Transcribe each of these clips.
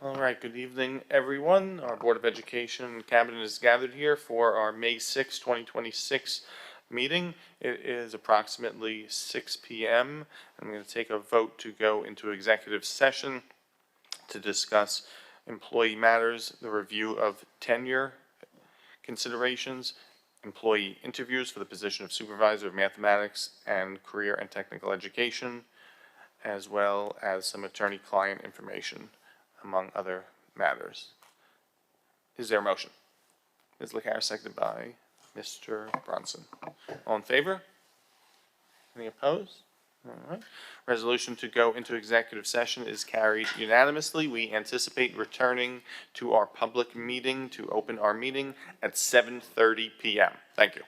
All right, good evening, everyone. Our Board of Education and Cabinet is gathered here for our May 6, 2026 meeting. It is approximately 6 p.m. I'm going to take a vote to go into executive session to discuss employee matters, the review of tenure considerations, employee interviews for the position of supervisor of mathematics and career and technical education, as well as some attorney-client information, among other matters. Is there a motion? Ms. LaCara, seconded by Mr. Bronson. All in favor? Any opposed? All right. Resolution to go into executive session is carried unanimously. We anticipate returning to our public meeting to open our meeting at 7:30 p.m. Thank you.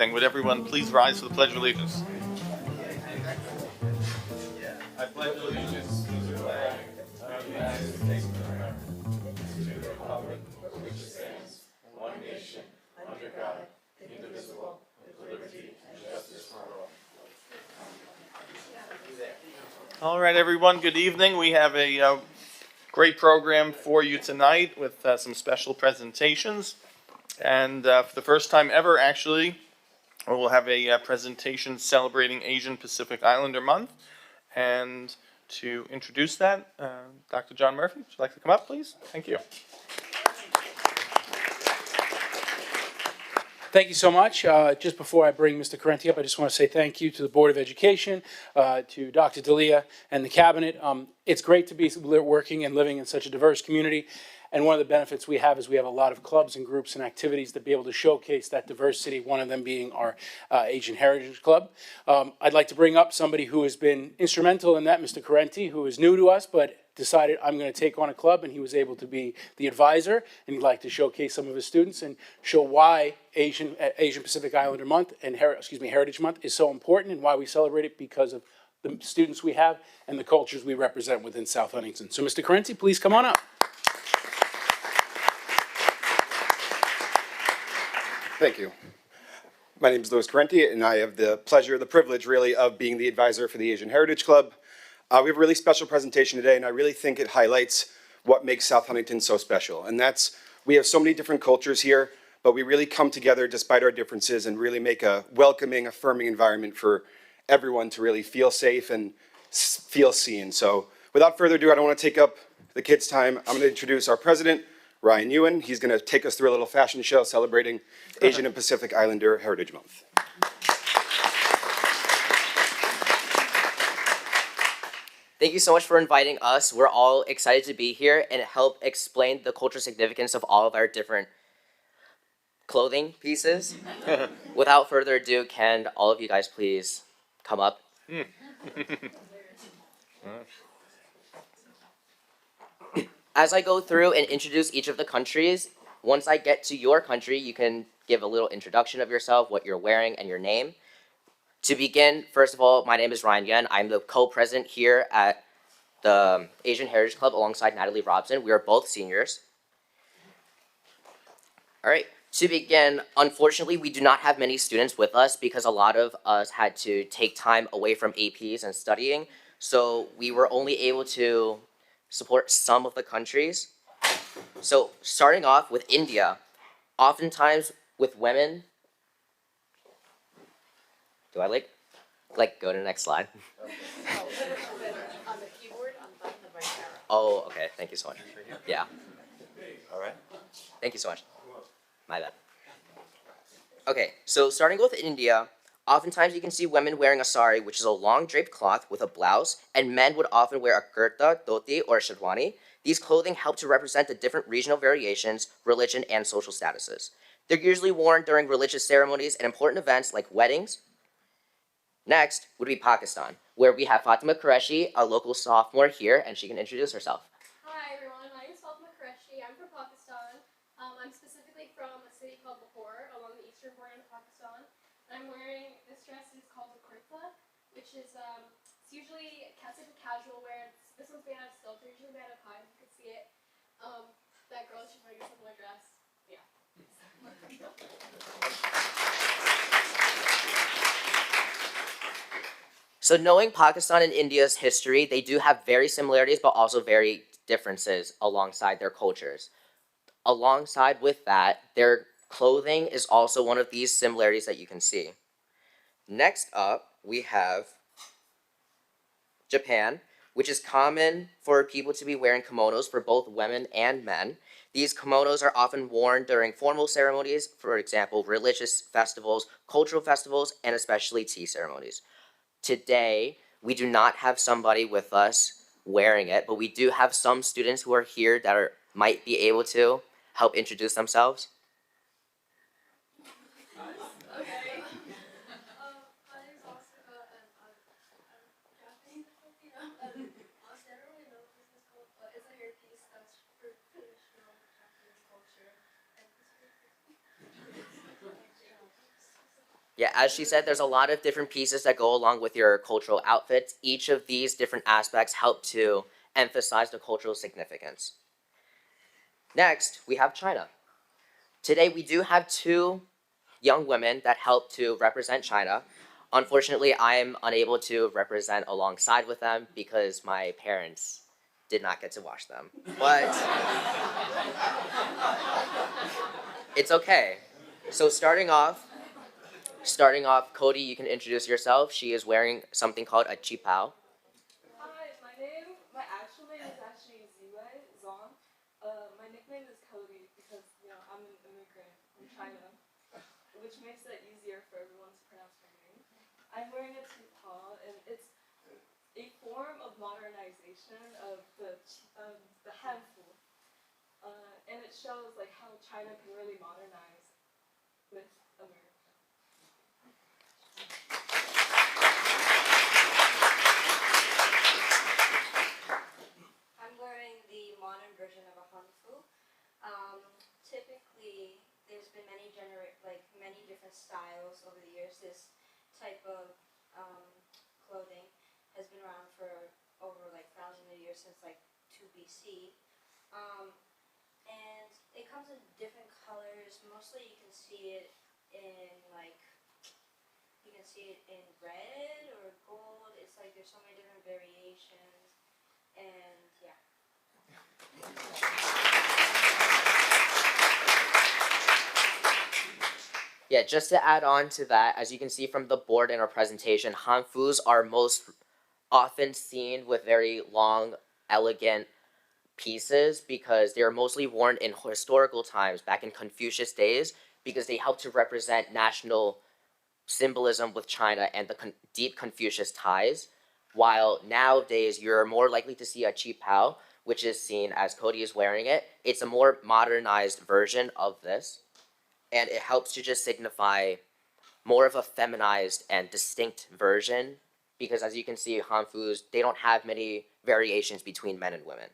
everything. Would everyone please rise for the Pledge of Allegiance? I pledge allegiance to the flag of the United States of America, to the republic which stands one nation under God, indivisible, with liberty and justice for all. All right, everyone. Good evening. We have a great program for you tonight with some special presentations, and for the first time ever, actually, we'll have a presentation celebrating Asian Pacific Islander Month. And to introduce that, Dr. John Murphy, would you like to come up, please? Thank you. Thank you so much. Just before I bring Mr. Carenti up, I just want to say thank you to the Board of Education, to Dr. D'Elia and the Cabinet. It's great to be working and living in such a diverse community. And one of the benefits we have is we have a lot of clubs and groups and activities to be able to showcase that diversity, one of them being our Asian Heritage Club. I'd like to bring up somebody who has been instrumental in that, Mr. Carenti, who is new to us, but decided I'm going to take on a club, and he was able to be the advisor, and he'd like to showcase some of his students and show why Asian Pacific Islander Month and Heritage Month is so important and why we celebrate it because of the students we have and the cultures we represent within South Huntington. So Mr. Carenti, please come on up. Thank you. My name is Louis Carenti, and I have the pleasure, the privilege, really, of being the advisor for the Asian Heritage Club. We have a really special presentation today, and I really think it highlights what makes South Huntington so special. And that's, we have so many different cultures here, but we really come together despite our differences and really make a welcoming, affirming environment for everyone to really feel safe and feel seen. So without further ado, I don't want to take up the kids' time. I'm going to introduce our president, Ryan Ewan. He's going to take us through a little fashion show celebrating Asian and Pacific Islander Heritage Month. Thank you so much for inviting us. We're all excited to be here and help explain the cultural significance of all of our different clothing pieces. Without further ado, can all of you guys please come up? As I go through and introduce each of the countries, once I get to your country, you can give a little introduction of yourself, what you're wearing, and your name. To begin, first of all, my name is Ryan Yun. I'm the co-president here at the Asian Heritage Club alongside Natalie Robson. We are both seniors. All right, to begin, unfortunately, we do not have many students with us because a lot of us had to take time away from APs and studying. So we were only able to support some of the countries. So starting off with India, oftentimes with women, do I like go to the next slide? On the keyboard, on the button, the right arrow. Oh, okay, thank you so much. Yeah, All right. thank you so much. My bad. Okay, so starting with India, oftentimes you can see women wearing a sari, which is a long draped cloth with a blouse, and men would often wear a kurta, dhoti, or a sherwani. These clothing help to represent the different regional variations, religion, and social statuses. They're usually worn during religious ceremonies and important events like weddings. Next would be Pakistan, where we have Fatima Qureshi, a local sophomore here, and she can introduce herself. Hi everyone, my name is Fatima Qureshi. I'm from Pakistan. I'm specifically from a city called Lahore along the eastern border of Pakistan. I'm wearing this dress is called a kurta, which is it's usually considered casual wear. This one's made out of silk. They're usually made out of hide. You can see it. That girl, she's wearing a similar dress. Yeah. So knowing Pakistan and India's history, they do have very similarities, but also very differences alongside their cultures. Alongside with that, their clothing is also one of these similarities that you can see. Next up, we have Japan, which is common for people to be wearing kimonos for both women and men. These kimonos are often worn during formal ceremonies, for example, religious festivals, cultural festivals, and especially tea ceremonies. Today, we do not have somebody with us wearing it, but we do have some students who are here that might be able to help introduce themselves. Okay. My name is Oscar, and I'm Japanese or Filipino. Honestly, I don't really know what this is called, but it's a hairpiece that's for traditional Japanese culture. And Yeah, as she said, there's a lot of different pieces that go along with your cultural outfits. Each of these different aspects help to emphasize the cultural significance. Next, we have China. Today, we do have two young women that help to represent China. Unfortunately, I am unable to represent alongside with them because my parents did not get to watch them. But it's okay. So starting off, Cody, you can introduce yourself. She is wearing something called a qipao. Hi, my actual name is actually Ziwei Zong. My nickname is Cody because, I'm an immigrant from China, which makes it easier for everyone to pronounce my name. I'm wearing a tupa, and it's a form of modernization of the hanfu, and it shows like how China can really modernize with America. I'm wearing the modern version of a hanfu. Typically, there's been many different styles over the years. This type of clothing has been around for over thousands of years, since 2 BC. Um, and it comes in different colors. Mostly, you can see it in red or gold. It's like there's so many different variations, and yeah. Yeah, just to add on to that, as you can see from the board in our presentation, hanfus are most often seen with very long, elegant pieces because they are mostly worn in historical times, back in Confucius days, because they help to represent national symbolism with China and the deep Confucius ties. While nowadays you're more likely to see a qipao, which is seen as Cody is wearing it. It's a more modernized version of this, and it helps to just signify more of a feminized and distinct version because, as you can see, hanfus, they don't have many variations between men and women.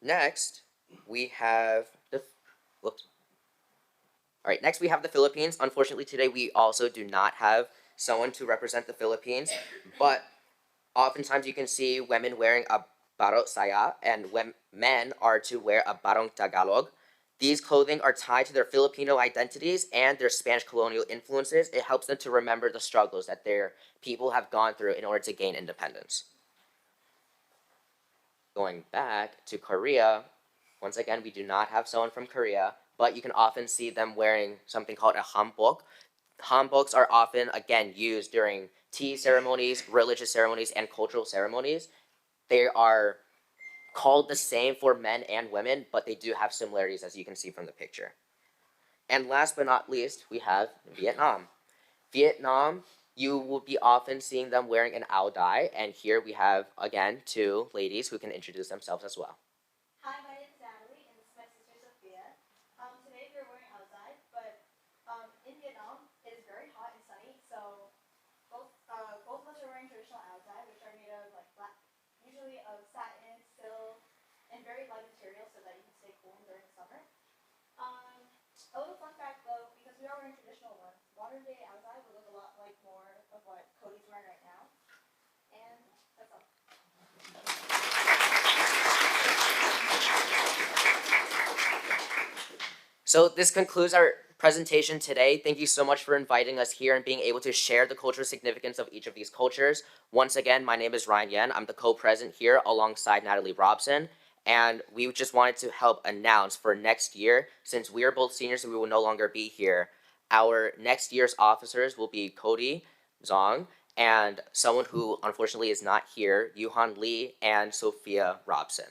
Next, we have the whoops. All right, next we have the Philippines. Unfortunately, today we also do not have someone to represent the Philippines, but oftentimes you can see women wearing a barot saya, and men are to wear a barong Tagalog. These clothing are tied to their Filipino identities and their Spanish colonial influences. It helps them to remember the struggles that their people have gone through in order to gain independence. Going back to Korea, once again, we do not have someone from Korea, but you can often see them wearing something called a hanbok. Hanboks are often, again, used during tea ceremonies, religious ceremonies, and cultural ceremonies. They are called the same for men and women, but they do have similarities, as you can see from the picture. And last but not least, we have Vietnam. Vietnam, you will be often seeing them wearing an áo dai, and here we have, again, two ladies who can introduce themselves as well. Hi, my name is Natalie, and this is my sister Sophia. Today we're wearing outside, but in Vietnam it is very hot and sunny, so both of us are wearing traditional outside, which are made of usually of satin, silk, and very light material, so that you can stay cool during the summer. A little fun fact though, because we are wearing traditional ones, modern day outside will look a lot like more of what Cody's wearing right now, and that's all. So this concludes our presentation today. Thank you so much for inviting us here and being able to share the cultural significance of each of these cultures. Once again, my name is Ryan Yen. I'm the co-president here alongside Natalie Robson. And we just wanted to help announce for next year, since we are both seniors and we will no longer be here, our next year's officers will be Cody Zong and someone who unfortunately is not here, Yuhan Lee and Sophia Robson.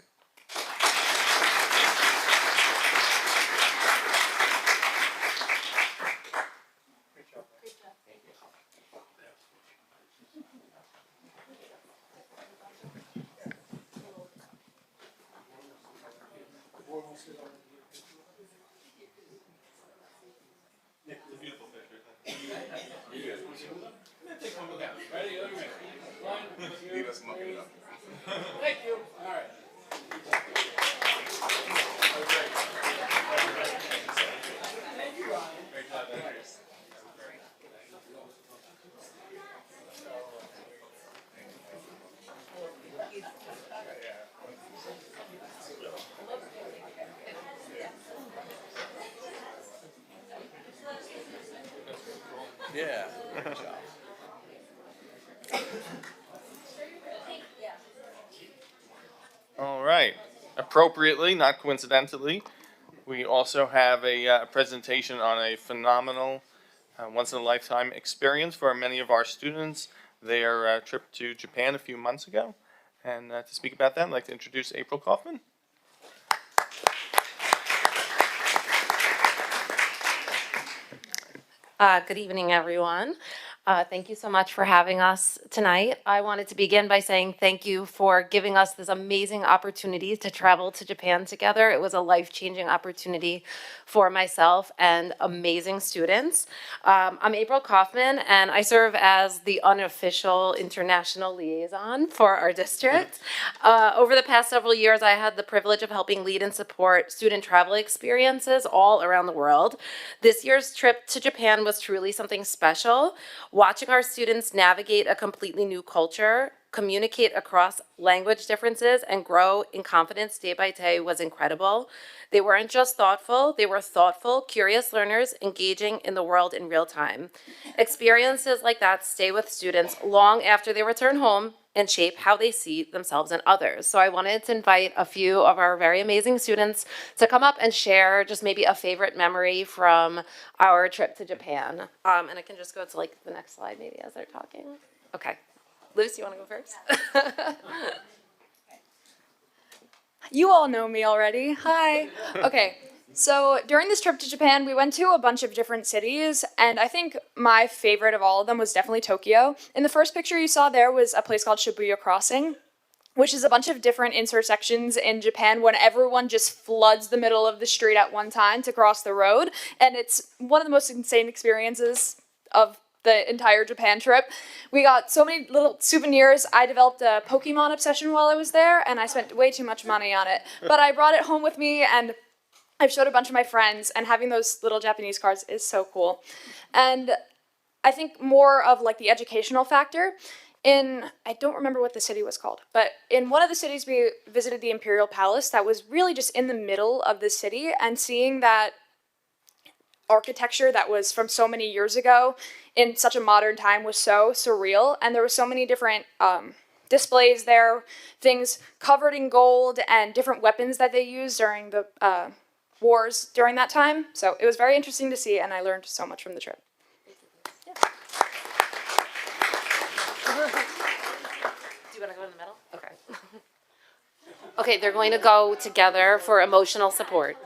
Thank you. All right. Thank you, Ryan. Great job, Yeah. Good job. All right. Appropriately, not coincidentally, we also have a presentation on a phenomenal, once-in-a-lifetime experience for many of our students. Their trip to Japan a few months ago. And to speak about that, I'd like to introduce April Kaufman. Good evening, everyone. Thank you so much for having us tonight. I wanted to begin by saying thank you for giving us this amazing opportunity to travel to Japan together. It was a life-changing opportunity for myself and amazing students. I'm April Kaufman, and I serve as the unofficial international liaison for our district. Over the past several years, I had the privilege of helping lead and support student travel experiences all around the world. This year's trip to Japan was truly something special. Watching our students navigate a completely new culture, communicate across language differences, and grow in confidence day by day was incredible. They weren't just thoughtful, they were thoughtful, curious learners engaging in the world in real time. Experiences like that stay with students long after they return home and shape how they see themselves and others. So I wanted to invite a few of our very amazing students to come up and share just maybe a favorite memory from our trip to Japan. And I can just go to like the next slide maybe as they're talking. Okay. Luce, you want to go first? You all know me already. Hi. Okay. So during this trip to Japan, we went to a bunch of different cities, and I think my favorite of all of them was definitely Tokyo. In the first picture you saw there was a place called Shibuya Crossing, which is a bunch of different intersections in Japan when everyone just floods the middle of the street at one time to cross the road, and it's one of the most insane experiences of the entire Japan trip. We got so many little souvenirs. I developed a Pokemon obsession while I was there, and I spent way too much money on it. But I brought it home with me, and I've showed a bunch of my friends, and having those little Japanese cards is so cool. And I think more of like the educational factor. I don't remember what the city was called, but in one of the cities we visited the Imperial Palace that was really just in the middle of the city, and seeing that architecture that was from so many years ago in such a modern time was so surreal, and there were so many different displays there, things covered in gold and different weapons that they used during the wars during that time. So it was very interesting to see, and I learned so much from the trip. Do you want to go in the middle? Okay. Okay, they're going to go together for emotional support.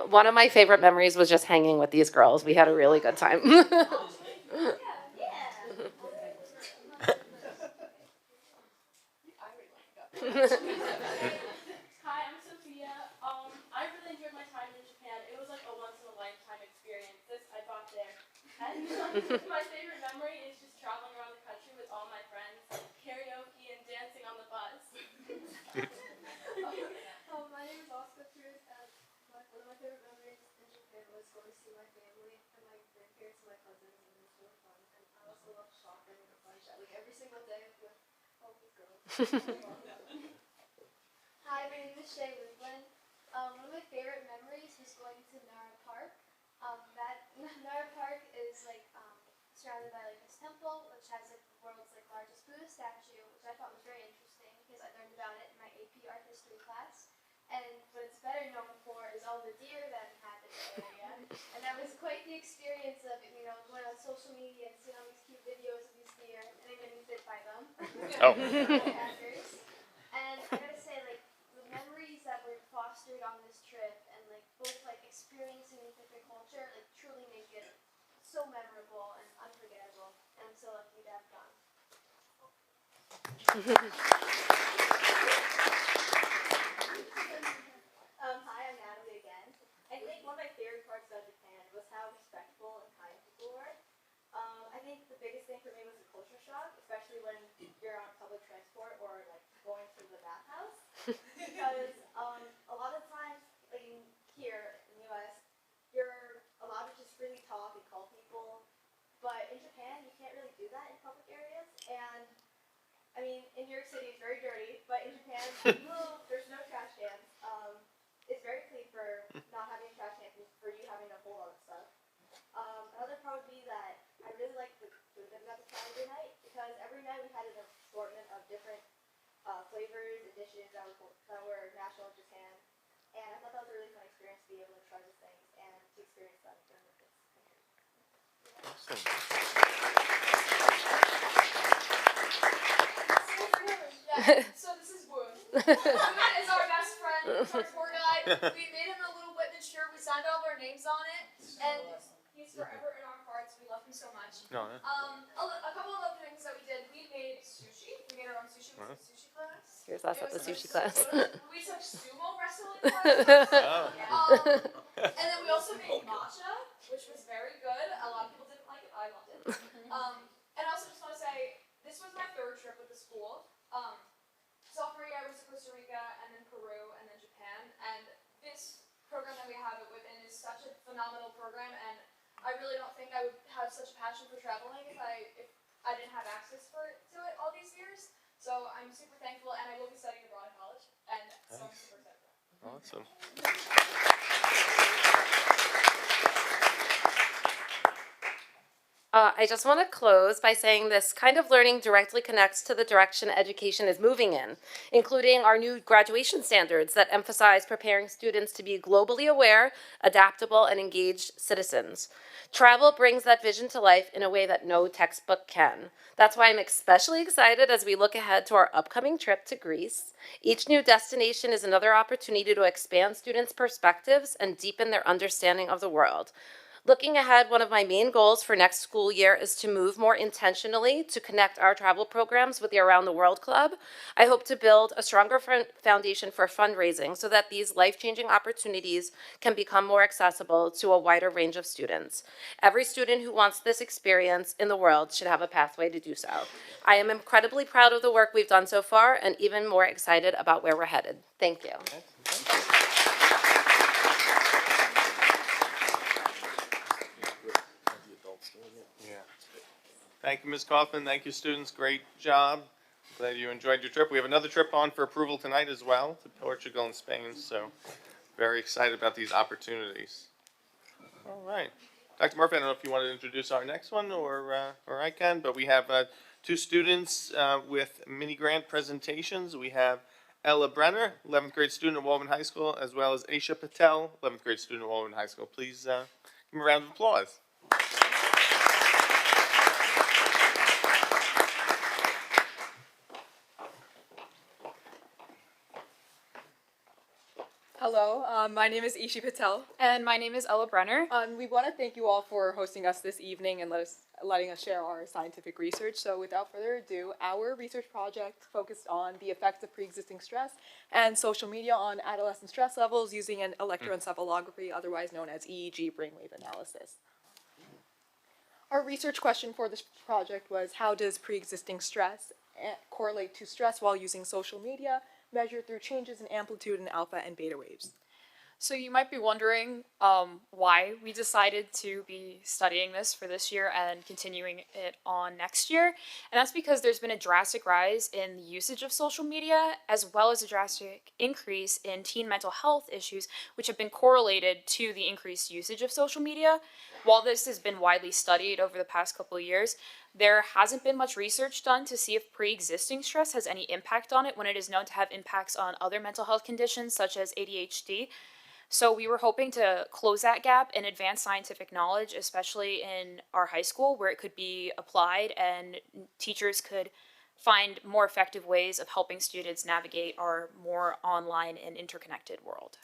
One of my favorite memories was just hanging with these girls. We had a really good time. Hi, I'm Sophia. I really enjoyed my time in Japan. It was like a once in a lifetime experience. This I bought there. And my favorite memory is just traveling around the country with all my friends, karaoke and dancing on the bus. My name is Oscar Cruz, and one of my favorite memories in Japan was going to see my family and my grandparents and my cousins, and it was really fun. And I also love shopping and lunch like every single day with all these girls. Hi, my name is Shay Woodland. One of my favorite memories was going to Nara Park. Nara Park is like surrounded by like this temple, which has like the world's like largest Buddha statue, which I thought was very interesting because I learned about it in my AP art history class. And what it's better known for is all the deer that inhabit the area. And that was quite the experience of going on social media and seeing all these cute videos of these deer and then getting bit by them. Oh. And I gotta say, like, the memories that were fostered on this trip and like both like experiencing a different culture like truly make it so memorable and unforgettable. And I'm so lucky to have gone. Hi, I'm Natalie again. I think one of my favorite parts about Japan was how respectful and kind people were. I think the biggest thing for me was the culture shock, especially when you're on public transport or like going to the bathhouse. Because a lot of times, like here in the U.S., you're allowed to just freely talk and call people, but in Japan, you can't really do that in public areas. And I mean, in New York City, it's very dirty, but in Japan, there's no trash cans. It's very clean for Yeah, so this is Woon. Woon is our best friend, our tour guide. We made him a little Whitman shirt. We signed all of our names on it, and he's forever in our hearts. We love him so much. No, yeah. A couple of other things that we did. We made sushi. We made our own sushi. We took sushi class. Here's us It at the was so sushi class. good. We took sumo wrestling class. Oh. And then we also made matcha, which was very good. A lot of people didn't like it. I loved it. And I also just want to say, this was my third trip with the school. Sophomore year, I was to Costa Rica, and then Peru, and then Japan. And this program that we have it within is such a phenomenal program, and I really don't think I would have such a passion for traveling if I didn't have access to it all these years. So I'm super thankful, and I will be studying abroad in college, and so I'm super excited for that. Awesome. I just want to close by saying this kind of learning directly connects to the direction education is moving in, including our new graduation standards that emphasize preparing students to be globally aware, adaptable, and engaged citizens. Travel brings that vision to life in a way that no textbook can. That's why I'm especially excited as we look ahead to our upcoming trip to Greece. Each new destination is another opportunity to expand students' perspectives and deepen their understanding of the world. Looking ahead, one of my main goals for next school year is to move more intentionally to connect our travel programs with the Around the World Club. I hope to build a stronger foundation for fundraising so that these life-changing opportunities can become more accessible to a wider range of students. Every student who wants this experience in the world should have a pathway to do so. I am incredibly proud of the work we've done so far and even more excited about where we're headed. Thank you. Yeah. Thank you, Ms. Kaufman. Thank you, students. Great job. Glad you enjoyed your trip. We have another trip on for approval tonight as well to Portugal and Spain, so very excited about these opportunities. All right. Dr. Murphy, I don't know if you want to introduce our next one or I can, but we have two students with mini grant presentations. We have Ella Brenner, 11th grade student at Walden High School, as well as Aisha Patel, 11th grade student at Walden High School. Please give them a round of applause. Hello, my name is Ishi Patel. And my name is Ella Brenner. We want to thank you all for hosting us this evening and letting us share our scientific research. So without further ado, our research project focused on the effects of pre-existing stress and social media on adolescent stress levels using an electroencephalography, otherwise known as EEG brainwave analysis. Our research question for this project was, how does pre-existing stress correlate to stress while using social media, measured through changes in amplitude in alpha and beta waves? So you might be wondering why we decided to be studying this for this year and continuing it on next year. And that's because there's been a drastic rise in the usage of social media, as well as a drastic increase in teen mental health issues, which have been correlated to the increased usage of social media. While this has been widely studied over the past couple of years, there hasn't been much research done to see if pre-existing stress has any impact on it when it is known to have impacts on other mental health conditions such as ADHD. So we were hoping to close that gap and advance scientific knowledge, especially in our high school, where it could be applied and teachers could find more effective ways of helping students navigate our more online and interconnected world.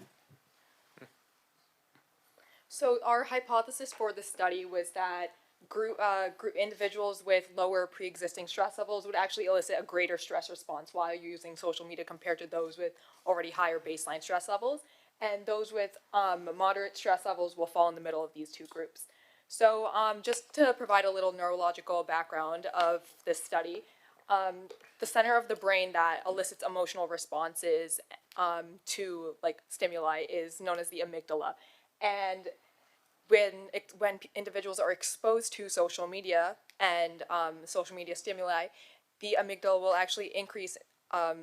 So our hypothesis for the study was that group individuals with lower pre-existing stress levels would actually elicit a greater stress response while using social media compared to those with already higher baseline stress levels. And those with moderate stress levels will fall in the middle of these two groups. So just to provide a little neurological background of this study, the center of the brain that elicits emotional responses to like stimuli is known as the amygdala. And when individuals are exposed to social media and social media stimuli, the amygdala will actually increase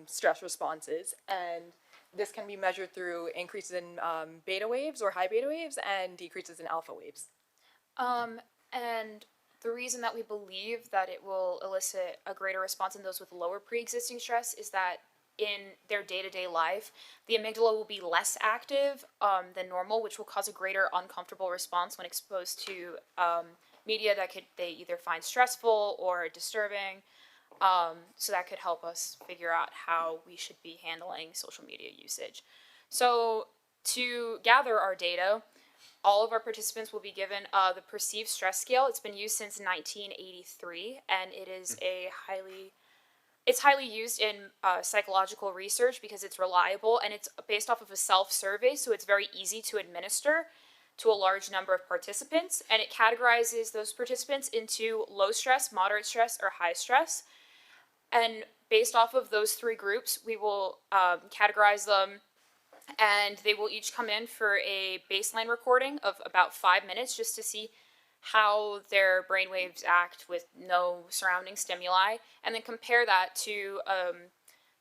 stress responses, and this can be measured through increases in beta waves or high beta waves and decreases in alpha waves. And the reason that we believe that it will elicit a greater response in those with lower pre-existing stress is that in their day-to-day life, the amygdala will be less active than normal, which will cause a greater uncomfortable response when exposed to media that they either find stressful or disturbing. So that could help us figure out how we should be handling social media usage. So to gather our data, all of our participants will be given the perceived stress scale. It's been used since 1983, and it is it's highly used in psychological research because it's reliable and it's based off of a self-survey, so it's very easy to administer to a large number of participants, and it categorizes those participants into low stress, moderate stress, or high stress. And based off of those three groups, we will categorize them, and they will each come in for a baseline recording of about 5 minutes just to see how their brainwaves act with no surrounding stimuli, and then compare that to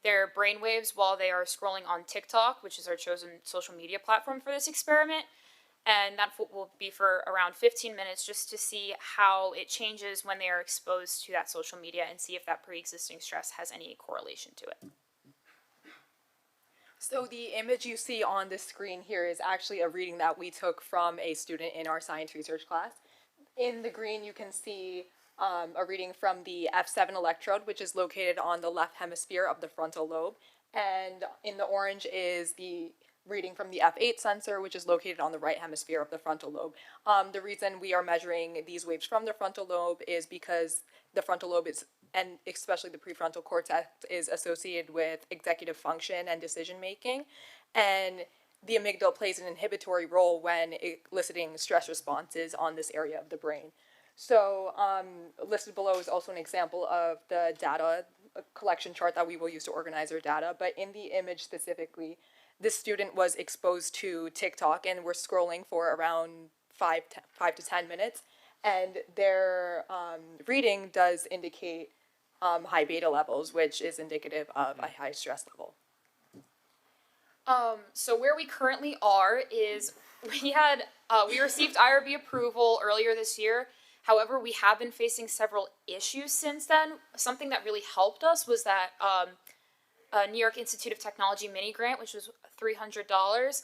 their brainwaves while they are scrolling on TikTok, which is our chosen social media platform for this experiment. And that will be for around 15 minutes just to see how it changes when they are exposed to that social media and see if that pre-existing stress has any correlation to it. So the image you see on the screen here is actually a reading that we took from a student in our science research class. In the green, you can see a reading from the F7 electrode, which is located on the left hemisphere of the frontal lobe. And in the orange is the reading from the F8 sensor, which is located on the right hemisphere of the frontal lobe. The reason we are measuring these waves from the frontal lobe is because the frontal lobe is, and especially the prefrontal cortex, is associated with executive function and decision making. And the amygdala plays an inhibitory role when eliciting stress responses on this area of the brain. So listed below is also an example of the data collection chart that we will use to organize our data. But in the image specifically, this student was exposed to TikTok and were scrolling for around 5 to 10 minutes. And their reading does indicate high beta levels, which is indicative of a high stress level. So where we currently are is we received IRB approval earlier this year. However, we have been facing several issues since then. Something that really helped us was that New York Institute of Technology mini grant, which was $300.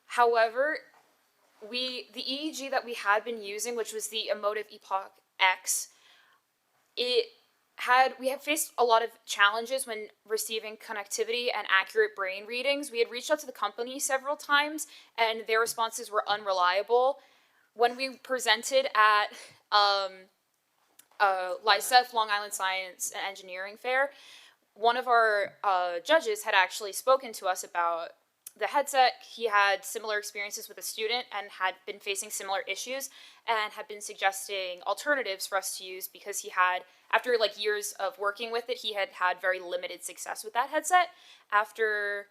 However, the EEG that we had been using, which was the Emotive Epoch X, we have faced a lot of challenges when receiving connectivity and accurate brain readings. We had reached out to the company several times, and their responses were unreliable. When we presented at LISEF, Long Island Science and Engineering Fair, one of our judges had actually spoken to us about the headset. He had similar experiences with a student and had been facing similar issues and had been suggesting alternatives for us to use because he had, after years of working with it, he had had very limited success with that headset. After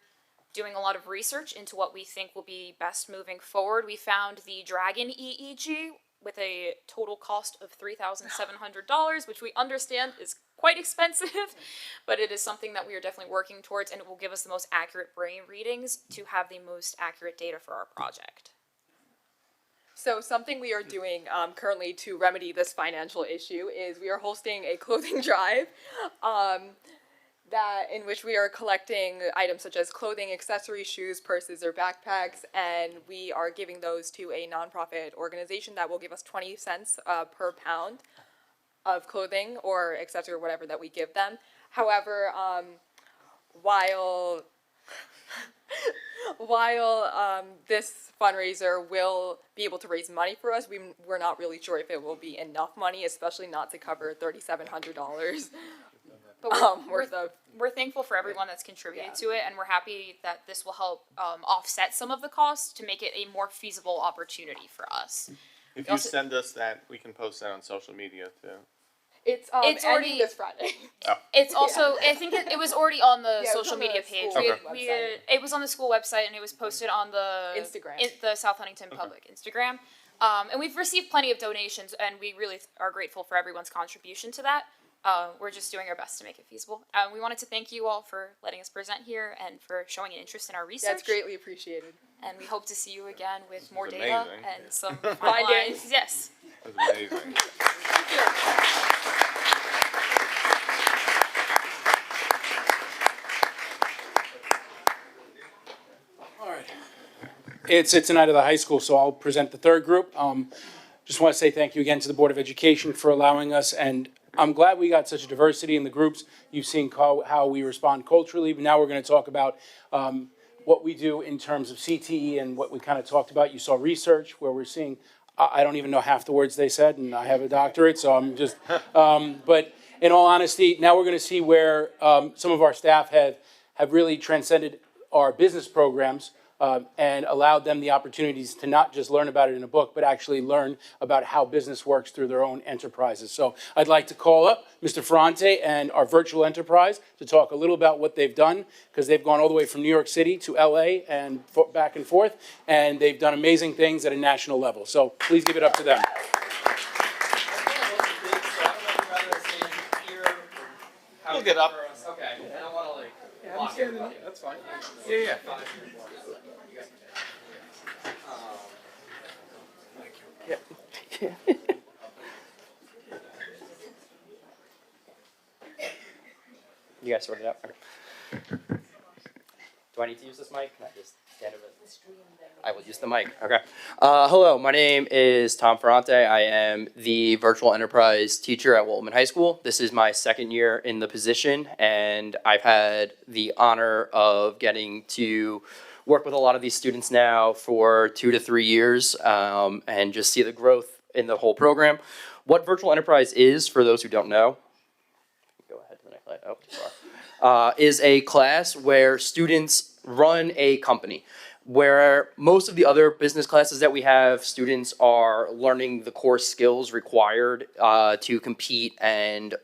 doing a lot of research into what we think will be best moving forward, we found the Dragon EEG with a total cost of $3,700, which we understand is quite expensive, but it is something that we are definitely working towards, and it will give us the most accurate brain readings to have the most accurate data for our project. So something we are doing currently to remedy this financial issue is we are hosting a clothing drive in which we are collecting items such as clothing, accessories, shoes, purses, or backpacks, and we are giving those to a nonprofit organization that will give us 20 cents per pound of clothing or accessory or whatever that we give them. However, while this fundraiser will be able to raise money for us, we're not really sure if it will be enough money, especially not to cover $3,700 worth of. We're thankful for everyone that's contributed to it, and we're happy that this will help offset some of the costs to make it a more feasible opportunity for us. If you send us that, we can post that on social media too. It's already ending this Friday. Oh. It's also, I think it was already on the Yeah, it was social on the media page. school It was on the school website, and it was posted on the Instagram. The South Huntington Public Instagram. And we've received plenty of donations, and we really are grateful for everyone's contribution to that. We're just doing our best to make it feasible. We wanted to thank you all for letting us present here and for showing an interest in our research. That's greatly appreciated. And we hope to see you again with more was data amazing. and some Findings. finalized. Yes. That was amazing. it's a night of the high school, so I'll present the third group. Just want to say thank you again to the Board of Education for allowing us, and I'm glad we got such a diversity in the groups. You've seen how we respond culturally, but now we're going to talk about what we do in terms of CTE and what we kind of talked about. You saw research where we're seeing, I don't even know half the words they said, and I have a doctorate, so I'm just, but in all honesty, now we're going to see where some of our staff have really transcended our business programs and allowed them the opportunities to not just learn about it in a book, but actually learn about how business works through their own enterprises. So I'd like to call up Mr. Ferrante and our virtual enterprise to talk a little about what they've done, because they've gone all the way from New York City to LA and back and forth, and they've done amazing things at a national level. So please give it up to them. We'll get up. Okay, I don't want to like. Yeah, I'm standing here. That's fine. Yeah, yeah. You guys sorted out? Okay. Do I need to use this mic? Can I just stand over this? I will use the mic. Okay. Hello, my name is Tom Ferrante. I am the virtual enterprise teacher at Waltman High School. This is my second year in the position, and I've had the honor of getting to work with a lot of these students now for 2 to 3 years, and just see the growth in the whole program. What virtual enterprise is, for those who don't know, go ahead to the next slide. Oh, too far. Is a class where students run a company. Where most of the other business classes that we have, students are learning the core skills required to compete and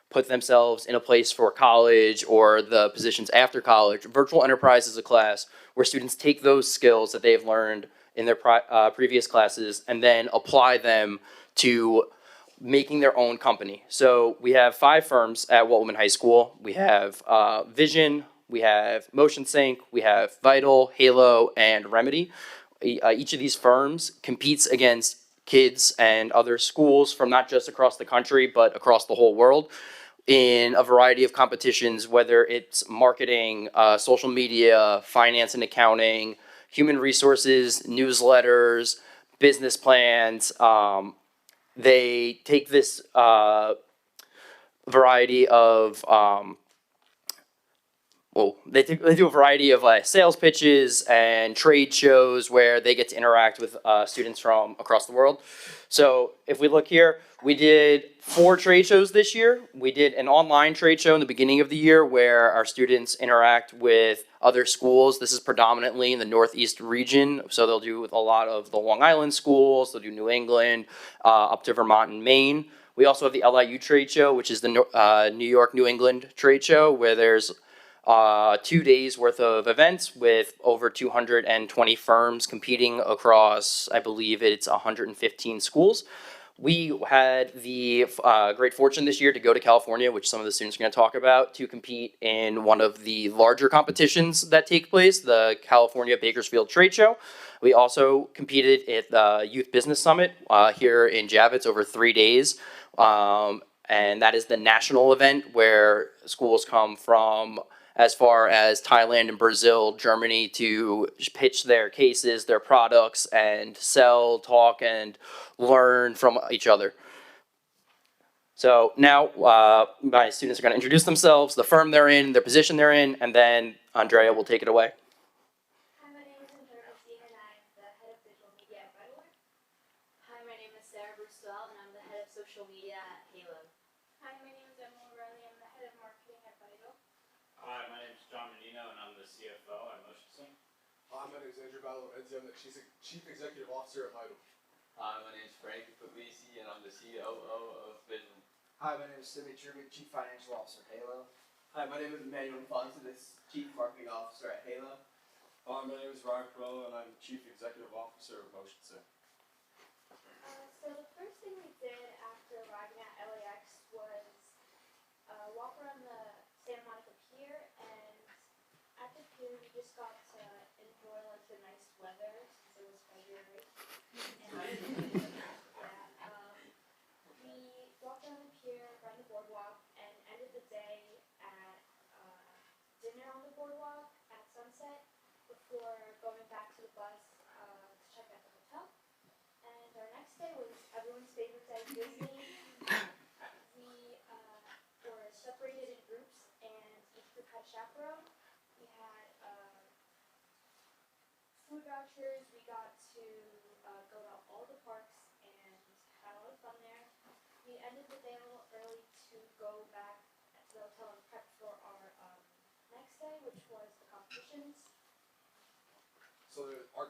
put themselves in a place for college or the positions after college. Virtual enterprise is a class where students take those skills that they've learned in their previous classes and then apply them to making their own company. So we have 5 firms at Waltman High School. We have Vision, we have Motion Sync, we have Vital, Halo, and Remedy. Each of these firms competes against kids and other schools from not just across the country, but across the whole world in a variety of competitions, whether it's marketing, social media, finance and accounting, human resources, newsletters, business plans. They take this variety of they do a variety of sales pitches and trade shows where they get to interact with students from across the world. So if we look here, we did 4 trade shows this year. We did an online trade show in the beginning of the year where our students interact with other schools. This is predominantly in the Northeast region, so they'll do with a lot of the Long Island schools, they'll do New England, up to Vermont and Maine. We also have the LIU trade show, which is the New York, New England trade show, where there's 2 days worth of events with over 220 firms competing across, I believe it's 115 schools. We had the great fortune this year to go to California, which some of the students are going to talk about, to compete in one of the larger competitions that take place, the California Bakersfield Trade Show. We also competed at the Youth Business Summit here in Javits over 3 days. And that is the national event where schools come from as far as Thailand and Brazil, Germany, to pitch their cases, their products, and sell, talk, and learn from each other. So now my students are going to introduce themselves, the firm they're in, their position they're in, and then Andrea will take it away. Hi, my name is Andrea Christine, and I'm the head of digital media at Vital. Hi, my name is Sarah Brustwell, and I'm the head of social media at Halo. Hi, my name is Emma O'Reilly. I'm the head of marketing at Vital. Hi, my name is John Menino, and I'm the CFO at Motion Sync. Hi, my name is Andrew Balorenzi. I'm the Chief Executive Officer at Vital. Hi, my name is Frank Puglisi, and I'm the COO of Vision. Hi, my name is Simi Truby, Chief Financial Officer at Halo. Hi, my name is Emmanuel Fonsi, the Chief Marketing Officer at Halo. Hi, my name is Ryan Corella, and I'm Chief Executive Officer of Motion Sync. So the first thing we did after arriving at LAX was walk around the Santa Monica Pier, and at the pier we just got to enjoy like the nice weather since it was February. And we walked around the pier, around the boardwalk, and ended the day at dinner on the boardwalk at sunset before going back to the bus Day was everyone's favorite day, Disney. We were separated in groups, and each group had a chaperone. We had food vouchers. We got to go to all the parks and had a lot of fun there. We ended the day a little early to go back to the hotel and prep for our next day, which was the competitions. So our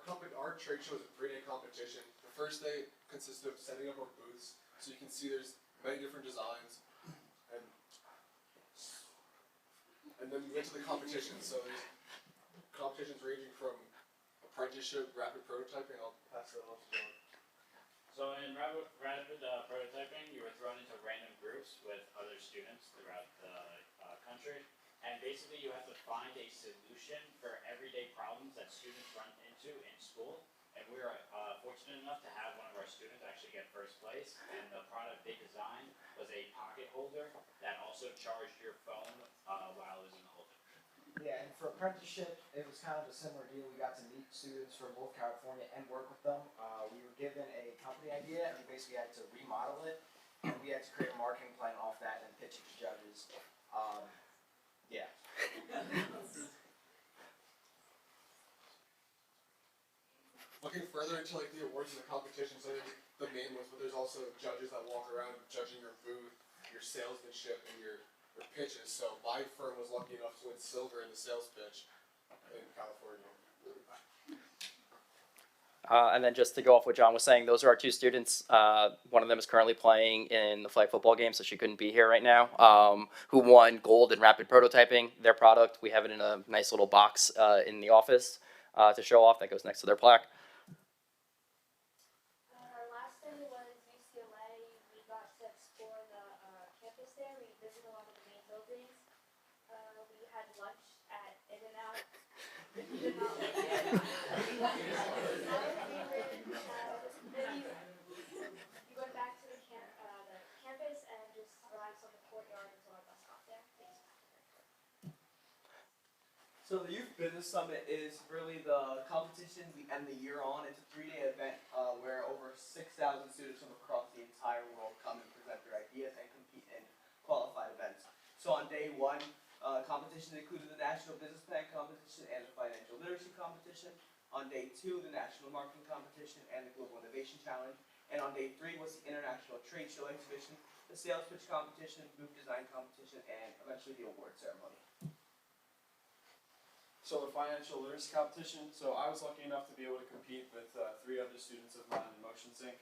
trade show is a 3-day competition. The first day consisted of setting up our booths, so you can see there's many different designs, and then we went to the competitions. So there's competitions ranging from apprenticeship, rapid prototyping. I'll pass that on to John. So in rapid prototyping, you were thrown into random groups with other students throughout the country. And basically you have to find a solution for everyday problems that students run into in school. And we were fortunate enough to have one of our students actually get first place. And the product they designed was a pocket holder that also charged your phone while it was in the holder. Yeah, and for apprenticeship, it was kind of a similar deal. We got to meet students from both California and work with them. We were given a company idea, and we basically had to remodel it. And we had to create a marketing plan off that and pitch it to judges. Yeah. Looking further into like the awards and the competitions, so there's the main ones, but there's also judges that walk around judging your booth, your salesmanship, and your pitches. So my firm was lucky enough to win silver in the sales pitch in California. And then just to go off what John was saying, those are our two students. One of them is currently playing in the flag football game, so she couldn't be here right now, who won gold in rapid prototyping. Their product, we have it in a nice little box in the office to show off that goes next to their plaque. Our last day was UCLA. We got to explore the campus there. We visited a lot of the main buildings. We had lunch at In-N-Out. Then you went back to the campus and just relaxed on the courtyard until our bus got there. So the Youth Business Summit is really the competition we end the year on. It's a 3-day event where over 6,000 students from across the entire world come and present their ideas and compete in qualified events. So on day 1, competitions included the National Business Plan competition and the Financial Literacy competition. On day 2, the National Marketing competition and the Global Innovation Challenge. And on day 3 was the International Trade Show exhibition, the Sales Pitch competition, Booth Design competition, and eventually the award ceremony. So the financial literacy competition, so I was lucky enough to be able to compete with 3 other students of mine in Motion Sync.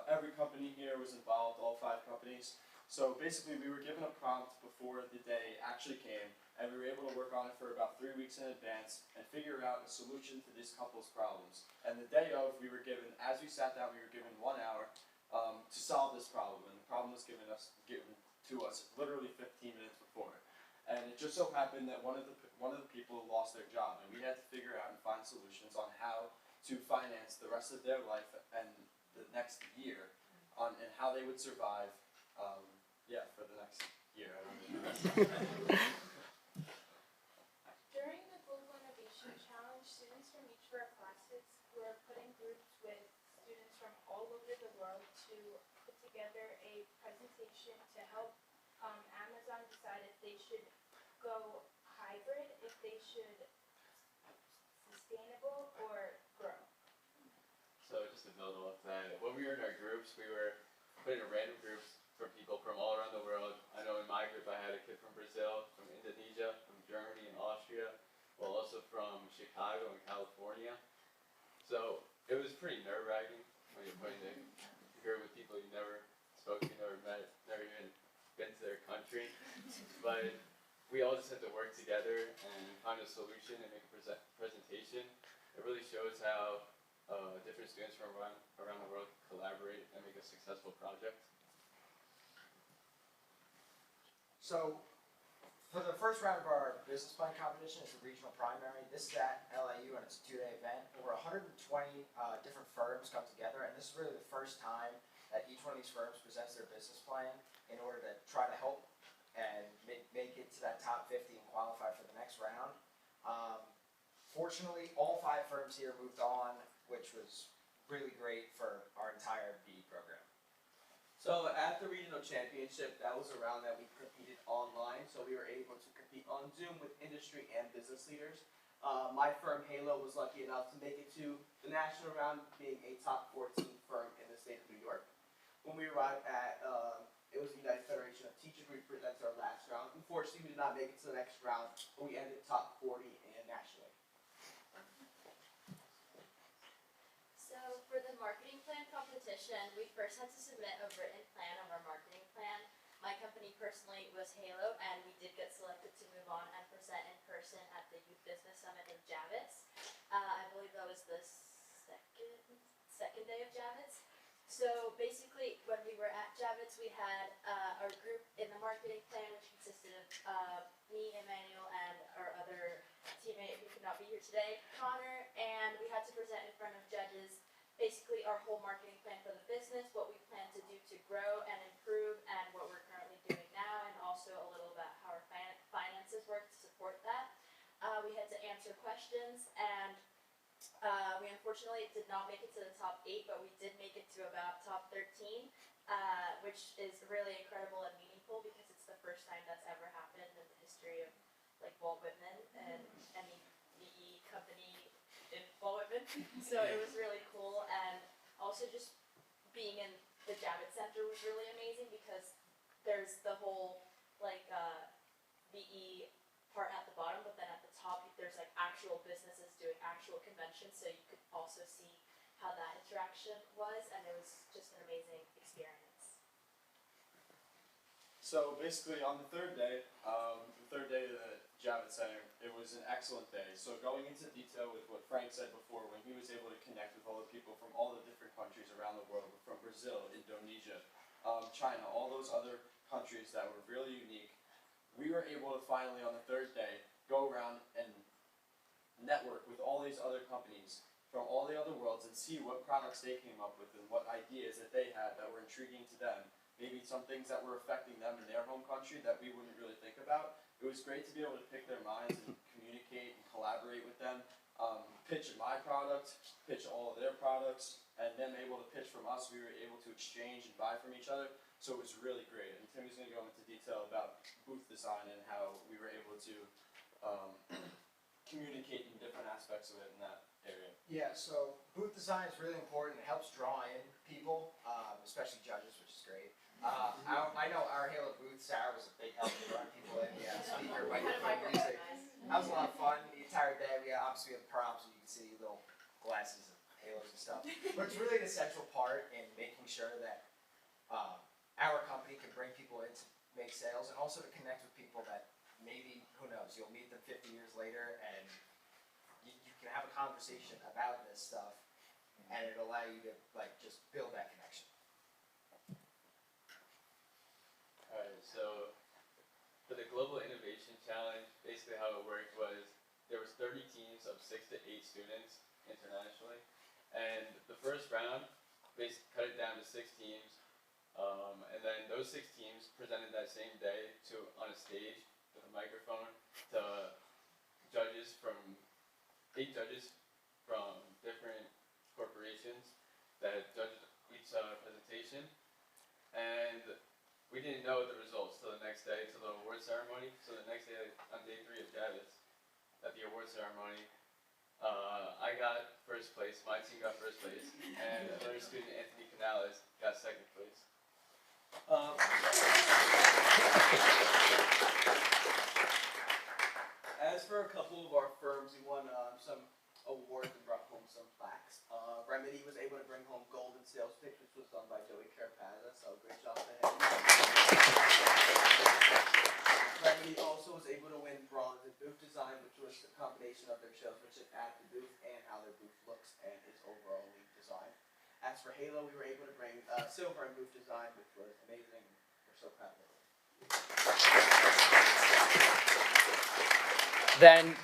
Every company here was involved, all 5 companies. So basically we were given a prompt before the day actually came, and we were able to work on it for about 3 weeks in advance and figure out a solution to this couple's problems. And the day of, we were given, as we sat down, we were given 1 hour to solve this problem. And the problem was given to us literally 15 minutes before. And it just so happened that one of the people lost their job, and we had to figure out and find solutions on how to finance the rest of their life and the next year, and how they would survive. For the next year. During the Global Innovation Challenge, students from each of our classes were put in groups with students from all over the world to put together a presentation to help Amazon decide if they should go hybrid, if they should sustainable, or grow. So just to build off that, when we were in our groups, we were put in random groups for people from all around the world. I know in my group I had a kid from Brazil, from Indonesia, from Germany and Austria, well also from Chicago and California. So it was pretty nerve-wracking when you're putting a group with people you never spoke to, never met, never even been to their country. But we all just had to work together and find a solution and make a presentation. It really shows how different students from around the world collaborate and make a successful project. So, for the first round of our business plan competition, it's a regional primary. This is at LIU, and it's a 2-day event. Over 120 different firms come together, and this is really the first time that each one of these firms presents their business plan in order to try to help and make it to that top 50 and qualify for the next round. Fortunately, all 5 firms here moved on, which was really great for our entire BE program. So at the regional championship, that was a round that we competed online, so we were able to compete on Zoom with industry and business leaders. My firm, Halo, was lucky enough to make it to the national round, being a top 14 firm in the state of New York. When we arrived at, it was the United Federation of Teachers, we presented our last round. Unfortunately, we did not make it to the next round, but we ended top 40 and nationally. So for the marketing plan competition, we first had to submit a written plan of our marketing plan. My company personally was Halo, and we did get selected to move on and present in person at the Youth Business Summit in Javits. I believe that was the second day of Javits. So basically, when we were at Javits, we had our group in the marketing plan, which consisted of me, Emmanuel, and our other teammate who could not be here today, Connor, and we had to present in front of judges basically our whole marketing plan for the business, what we plan to do to grow and improve, and what we're currently doing now, and also a little about how our finances work to support that. We had to answer questions, and we unfortunately did not make it to the top 8, but we did make it to about top 13, which is really incredible and meaningful because it's the first time that's ever happened in the history of like Walt Whitman and any BE company in Walt Whitman. So it was really cool, and also just being in the Javits Center was really amazing because there's the whole like BE part at the bottom, but then at the top there's like actual businesses doing actual conventions, so you could also see how that interaction was, and it was just an amazing experience. So basically on the third day of the Javits Center, it was an excellent day. So going into detail with what Frank said before, when he was able to connect with all the people from all the different countries around the world, from Brazil, Indonesia, China, all those other countries that were really unique, we were able to finally on the third day go around and network with all these other companies from all the other worlds and see what products they came up with and what ideas that they had that were intriguing to them. Maybe some things that were affecting them in their home country that we wouldn't really think about. It was great to be able to pick their minds and communicate and collaborate with them, pitch my product, pitch all of their products, and them able to pitch from us. We were able to exchange and buy from each other, so it was really great. And Timmy's going to go into detail about booth design and how we were able to communicate in different aspects of it in that area. Yeah, so booth design is really important. It helps draw in people, especially judges, which is great. I know our Halo booth, Sarah was a big help to drawing people in. Yeah, speaker, microphone, music. That was a lot of fun the entire day. We obviously have props, and you can see little glasses and halos and stuff. But it's really an essential part in making sure that our company can bring people in to make sales, and also to connect with people that maybe, who knows, you'll meet them 50 years later, and you can have a conversation about this stuff, and it'll allow you to like just build that connection. Alright, so for the Global Innovation Challenge, basically how it worked was there was 30 teams of 6 to 8 students internationally, and the first round basically cut it down to 6 teams, and then those 6 teams presented that same day on a stage with a microphone to judges from 8 judges from different corporations that judged each presentation, and we didn't know the results till the next day, till the award ceremony. So the next day, on day 3 of Javits, at the award ceremony, I got first place, my team got first place, and another student, Anthony Canales, got second place. As for a couple of our firms, we won some awards and brought home some plaques. Remedy was able to bring home gold in sales pitch, which was done by Joey Carapazza, so great job to him. Remedy also was able to win bronze in booth design, which was a combination of their salesmanship at the booth and how their booth looks and its overall lead design. As for Halo, we were able to bring silver in booth design, which was amazing. We're so proud of it. Then,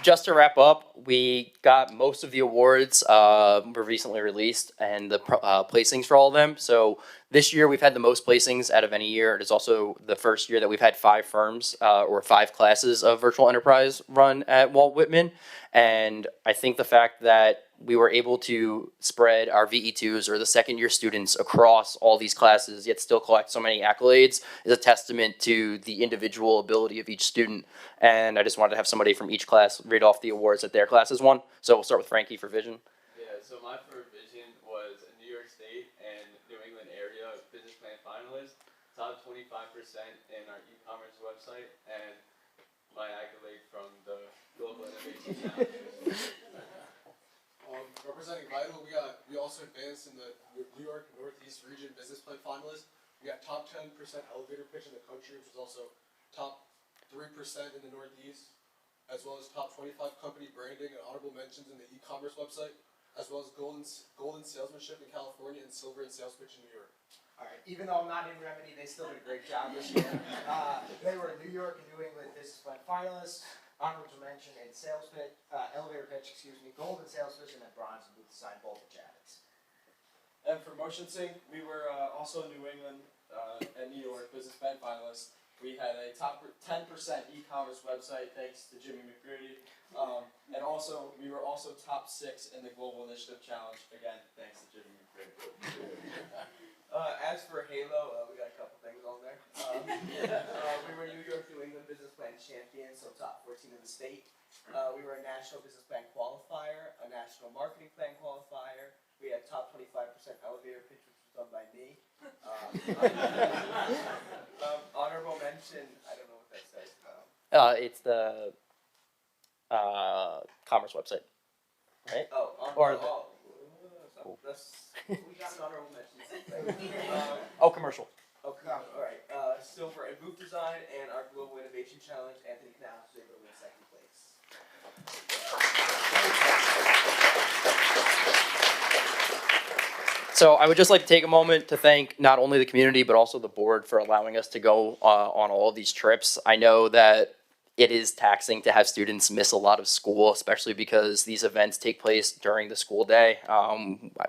just to wrap up, we got most of the awards were recently released, and the placings for all of them. So this year we've had the most placings out of any year. It is also the first year that we've had 5 firms or 5 classes of virtual enterprise run at Walt Whitman. And I think the fact that we were able to spread our VE2s or the second year students across all these classes, yet still collect so many accolades, is a testament to the individual ability of each student. And I just wanted to have somebody from each class read off the awards that their classes won. So we'll start with Frankie for Vision. Yeah, so my for Vision was a New York State and New England area business plan finalist, top 25% in our e-commerce website, and my accolade from the Global Innovation Challenge. Representing Vital, we also advanced in the New York Northeast Region Business Plan finalist. We got top 10% elevator pitch in the country, which was also top 3% in the Northeast, as well as top 25 company branding and honorable mentions in the e-commerce website, as well as golden salesmanship in California and silver in sales pitch in New York. All right, even though I'm not in Remedy, they still did a great job this year. They were New York and New England Business Plan finalists, honorable mention in sales pitch, elevator pitch, gold in sales pitch, and then bronze in booth design, both at Javits. And for Motion Sync, we were also in New England and New York business plan finalists. We had a top 10% e-commerce website thanks to Jimmy McCready. And also, we were also top 6 in the Global Initiative Challenge, again, thanks to Jimmy McCready. As for Halo, we got a couple things on there. We were New York, New England Business Plan champions, so top 14 in the state. We were a National Business Plan qualifier, a National Marketing Plan qualifier. We had top 25% elevator pitch, which was done by me. Honorable mention, I don't know what that says. It's the commerce website, right? We got an honorable mention. Commercial. All right. Silver in booth design and our Global Innovation Challenge, Anthony Canales was able to win second place. So I would just like to take a moment to thank not only the community, but also the board for allowing us to go on all of these trips. I know that it is taxing to have students miss a lot of school, especially because these events take place during the school day.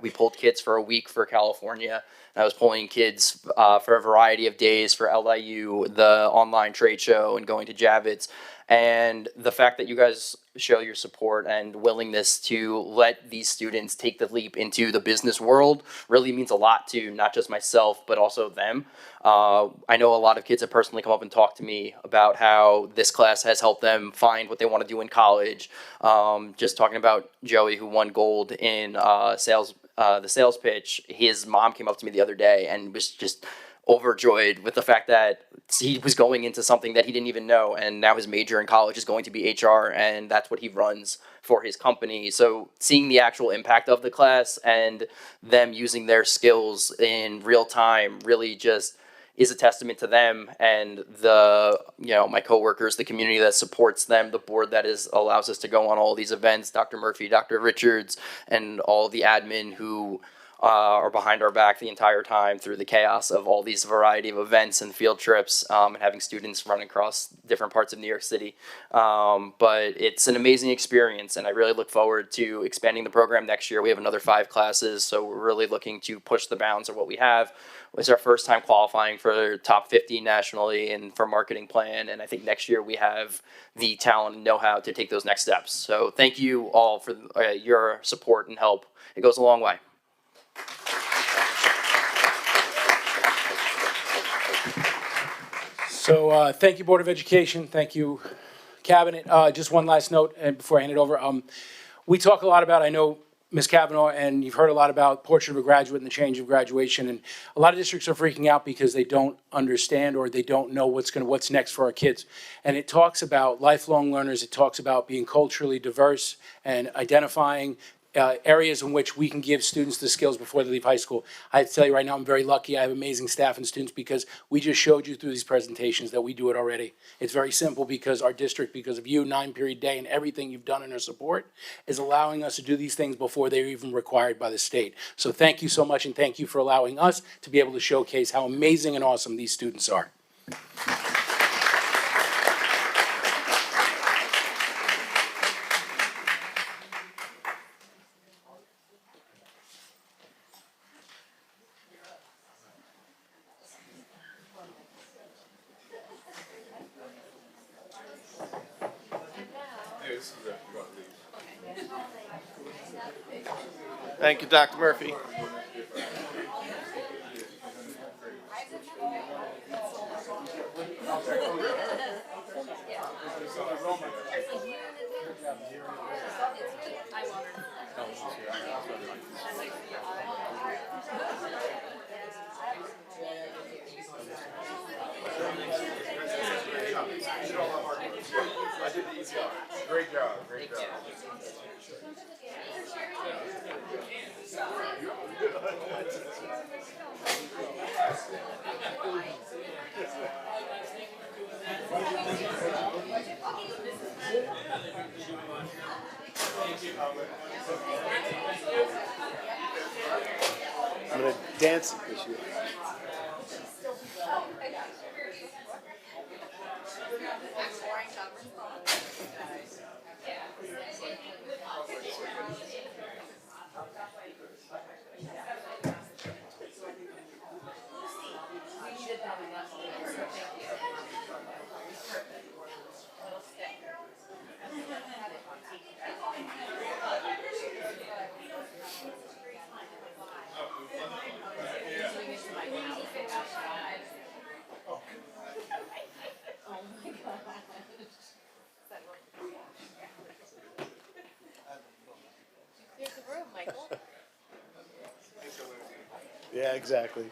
We pulled kids for a week for California. I was pulling kids for a variety of days for LIU, the online trade show, and going to Javits. And the fact that you guys show your support and willingness to let these students take the leap into the business world really means a lot to not just myself, but also them. I know a lot of kids have personally come up and talked to me about how this class has helped them find what they want to do in college. Just talking about Joey, who won gold in the sales pitch, his mom came up to me the other day and was just overjoyed with the fact that he was going into something that he didn't even know, and now his major in college is going to be HR, and that's what he runs for his company. So seeing the actual impact of the class and them using their skills in real time really just is a testament to them and my coworkers, the community that supports them, the board that allows us to go on all these events, Dr. Murphy, Dr. Richards, and all the admin who are behind our back the entire time through the chaos of all these variety of events and field trips, and having students run across different parts of New York City. But it's an amazing experience, and I really look forward to expanding the program next year. We have another 5 classes, so we're really looking to push the bounds of what we have. It's our first time qualifying for top 50 nationally and for marketing plan, and I think next year we have the talent and know-how to take those next steps. So thank you all for your support and help. It goes a long way. So thank you, Board of Education. Thank you, Cabinet. Just one last note and before I hand it over. We talk a lot about, I know, Ms. Kavanaugh, and you've heard a lot about Portrait of a Graduate and the change of graduation. And a lot of districts are freaking out because they don't understand or they don't know what's next for our kids. And it talks about lifelong learners. It talks about being culturally diverse and identifying areas in which we can give students the skills before they leave high school. I have to tell you right now, I'm very lucky. I have amazing staff and students because we just showed you through these presentations that we do it already. It's very simple because our district, because of you, 9-period day, and everything you've done in our support is allowing us to do these things before they're even required by the state. So thank you so much, and thank you for allowing us to be able to showcase how amazing and awesome these students are. Thank you, Dr. Murphy. Great job, great job. I'm gonna dance it this year. Here's the room, Michael. Yeah, exactly.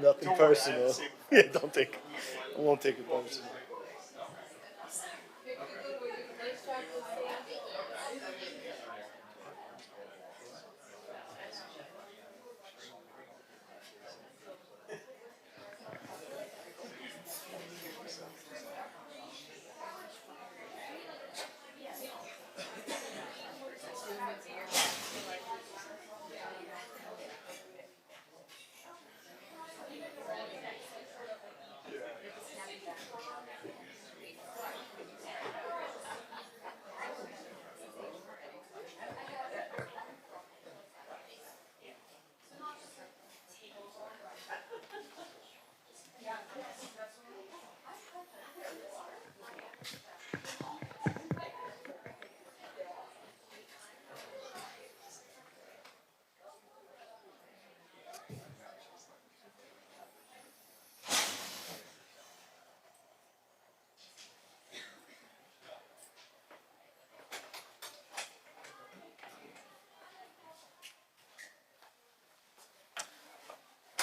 Nothing personal. Yeah, don't take. I won't take it personal.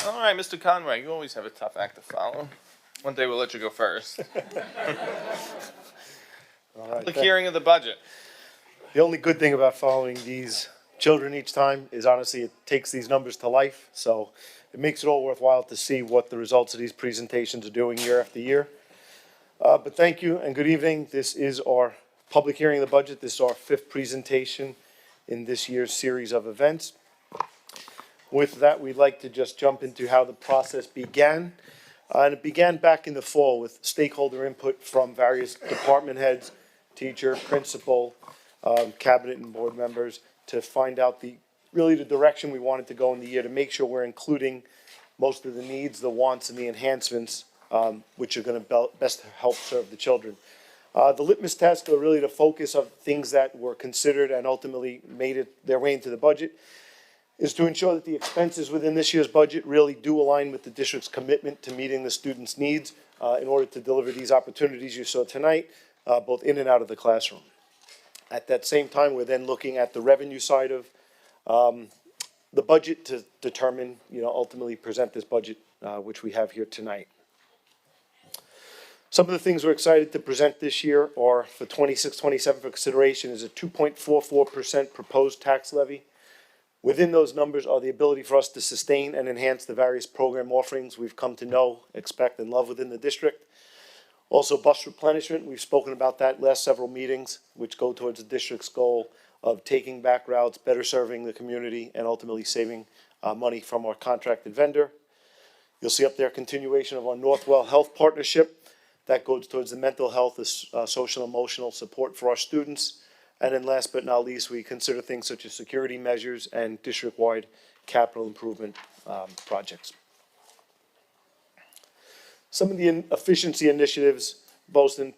All right, Mr. Conway, you always have a tough act to follow. One day we'll let you go first. All right. Public hearing of the budget. The only good thing about following these children each time is honestly it takes these numbers to life. So it makes it all worthwhile to see what the results of these presentations are doing year after year. But thank you and good evening. This is our public hearing of the budget. This is our 5th presentation in this year's series of events. With that, we'd like to just jump into how the process began. And it began back in the fall with stakeholder input from various department heads, teacher, principal, cabinet and board members to find out really the direction we wanted to go in the year to make sure we're including most of the needs, the wants, and the enhancements which are going to best help serve the children. The litmus tests are really the focus of things that were considered and ultimately made it their way into the budget, is to ensure that the expenses within this year's budget really do align with the district's commitment to meeting the students' needs in order to deliver these opportunities you saw tonight, both in and out of the classroom. At that same time, we're then looking at the revenue side of the budget to determine, ultimately present this budget, which we have here tonight. Some of the things we're excited to present this year are for 26-27 for consideration is a 2.44% proposed tax levy. Within those numbers are the ability for us to sustain and enhance the various program offerings we've come to know, expect, and love within the district. Also, bus replenishment, we've spoken about that last several meetings, which go towards the district's goal of taking back routes, better serving the community, and ultimately saving money from our contracted vendor. You'll see up there continuation of our Northwell Health Partnership. That goes towards the mental health, social and emotional support for our students. And then last but not least, we consider things such as security measures and district-wide capital improvement projects. Some of the efficiency initiatives, both in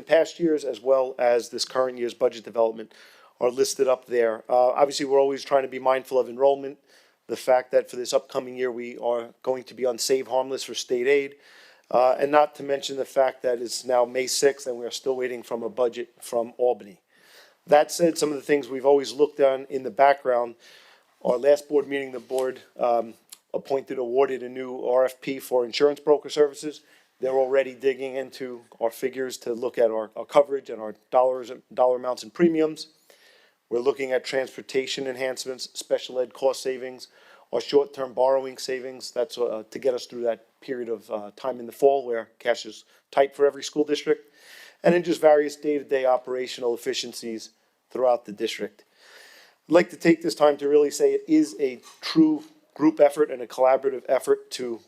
past years as well as this current year's budget development, are listed up there. Obviously, we're always trying to be mindful of enrollment. The fact that for this upcoming year, we are going to be on Save Harmless for state aid. And not to mention the fact that it's now May 6th and we are still waiting from a budget from Albany. That said, some of the things we've always looked on in the background, our last board meeting, the board awarded a new RFP for insurance broker services. They're already digging into our figures to look at our coverage and our dollar amounts and premiums. We're looking at transportation enhancements, special ed cost savings, our short-term borrowing savings. That's to get us through that period of time in the fall where cash is tight for every school district. And then just various day-to-day operational efficiencies throughout the district. I'd like to take this time to really say it is a true group effort and a collaborative effort to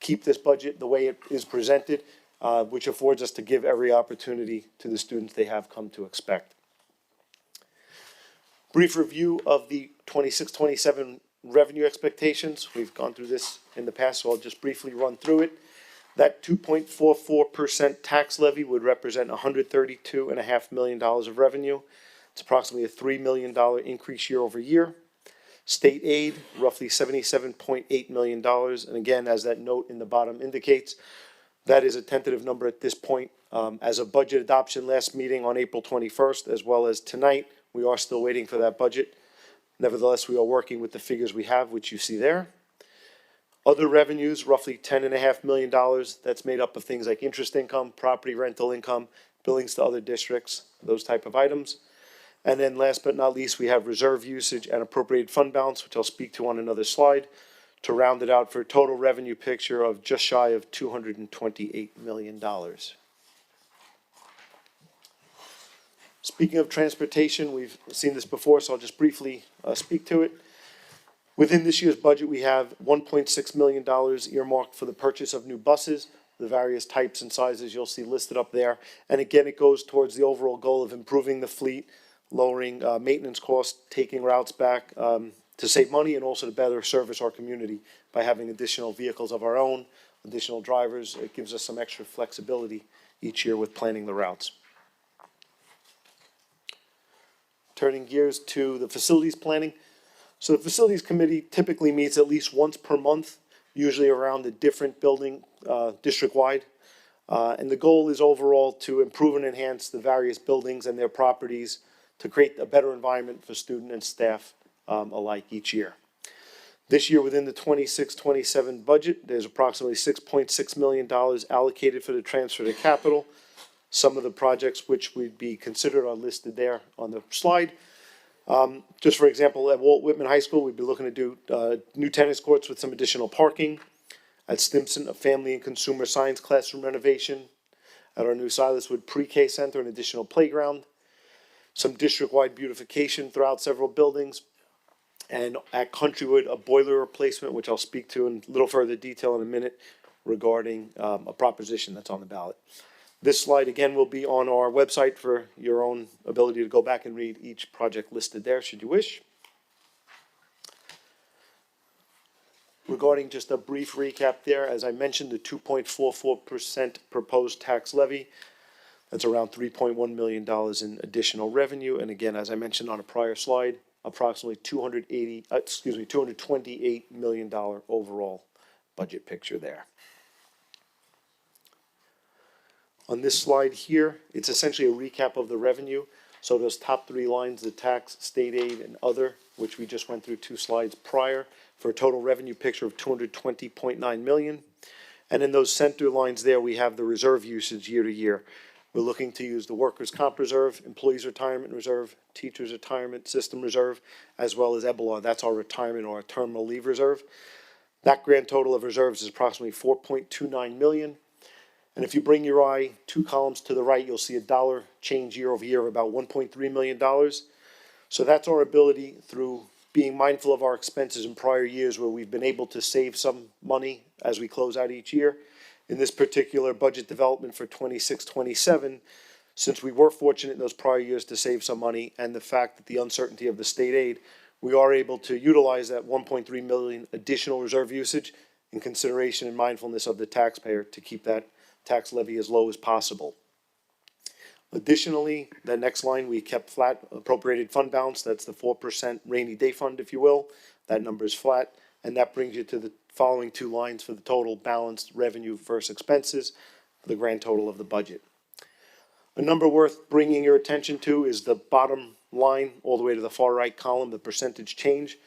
keep this budget the way it is presented, which affords us to give every opportunity to the students they have come to expect. Brief review of the 26-27 revenue expectations. We've gone through this in the past, so I'll just briefly run through it. That 2.44% tax levy would represent $132.5 million of revenue. It's approximately a $3 million increase year over year. State aid, roughly $77.8 million. And again, as that note in the bottom indicates, that is a tentative number at this point. As of budget adoption last meeting on April 21st, as well as tonight, we are still waiting for that budget. Nevertheless, we are working with the figures we have, which you see there. Other revenues, roughly $10.5 million. That's made up of things like interest income, property rental income, billings to other districts, those type of items. And then last but not least, we have reserve usage and appropriated fund balance, which I'll speak to on another slide, to round it out for a total revenue picture of just shy of $228 million. Speaking of transportation, we've seen this before, so I'll just briefly speak to it. Within this year's budget, we have $1.6 million earmarked for the purchase of new buses, the various types and sizes you'll see listed up there. And again, it goes towards the overall goal of improving the fleet, lowering maintenance costs, taking routes back to save money, and also to better service our community by having additional vehicles of our own, additional drivers. It gives us some extra flexibility each year with planning the routes. Turning gears to the facilities planning. So the facilities committee typically meets at least once per month, usually around a different building district-wide. And the goal is overall to improve and enhance the various buildings and their properties to create a better environment for student and staff alike each year. This year, within the 26-27 budget, there's approximately $6.6 million allocated for the transfer to capital. Some of the projects which would be considered are listed there on the slide. Just for example, at Walt Whitman High School, we'd be looking to do new tennis courts with some additional parking. At Stimson, a family and consumer science classroom renovation. At our new Silaswood Pre-K Center, an additional playground. Some district-wide beautification throughout several buildings. And at Countrywood, a boiler replacement, which I'll speak to in a little further detail in a minute regarding a proposition that's on the ballot. This slide, again, will be on our website for your own ability to go back and read each project listed there, should you wish. Regarding just a brief recap there, as I mentioned, the 2.44% proposed tax levy, that's around $3.1 million in additional revenue. And again, as I mentioned on a prior slide, approximately $228 million overall budget picture there. On this slide here, it's essentially a recap of the revenue. So those top three lines, the tax, state aid, and other, which we just went through 2 slides prior, for a total revenue picture of $220.9 million. And in those center lines there, we have the reserve usage year to year. We're looking to use the workers' comp reserve, employees' retirement reserve, teachers' retirement system reserve, as well as EBLR. That's our retirement or our terminal leave reserve. That grand total of reserves is approximately $4.29 million. And if you bring your eye 2 columns to the right, you'll see a dollar change year over year of about $1.3 million. So that's our ability through being mindful of our expenses in prior years where we've been able to save some money as we close out each year. In this particular budget development for 26-27, since we were fortunate in those prior years to save some money and the fact that the uncertainty of the state aid, we are able to utilize that $1.3 million additional reserve usage in consideration and mindfulness of the taxpayer to keep that tax levy as low as possible. Additionally, the next line, we kept flat appropriated fund balance. That's the 4% rainy day fund, if you will. That number is flat, and that brings you to the following two lines for the total balanced revenue versus expenses, for the grand total of the budget. A number worth bringing your attention to is the bottom line, all the way to the far right column, the percentage change.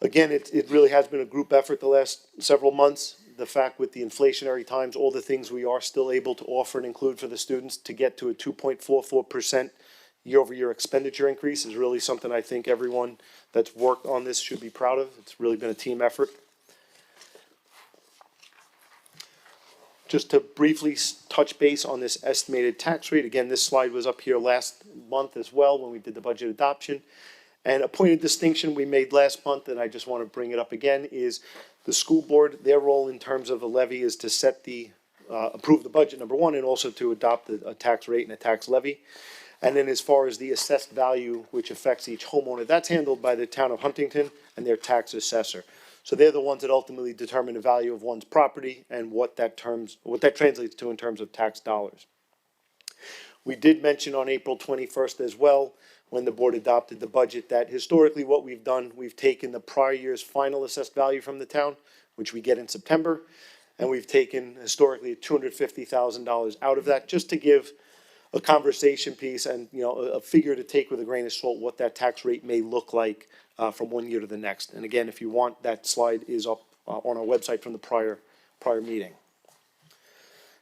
Again, it really has been a group effort the last several months. The fact with the inflationary times, all the things we are still able to offer and include for the students to get to a 2.44% year-over-year expenditure increase is really something I think everyone that's worked on this should be proud of. It's really been a team effort. Just to briefly touch base on this estimated tax rate, again, this slide was up here last month as well when we did the budget adoption. And a point of distinction we made last month, and I just want to bring it up again, is the school board, their role in terms of a levy is to set the, approve the budget, number one, and also to adopt a tax rate and a tax levy. And then as far as the assessed value, which affects each homeowner, that's handled by the town of Huntington and their tax assessor. So they're the ones that ultimately determine the value of one's property and what that translates to in terms of tax dollars. We did mention on April 21st as well, when the board adopted the budget, that historically what we've done, we've taken the prior year's final assessed value from the town, which we get in September, and we've taken historically $250,000 out of that, just to give a conversation piece and, you know, a figure to take with a grain of salt what that tax rate may look like from one year to the next. And again, if you want, that slide is up on our website from the prior meeting.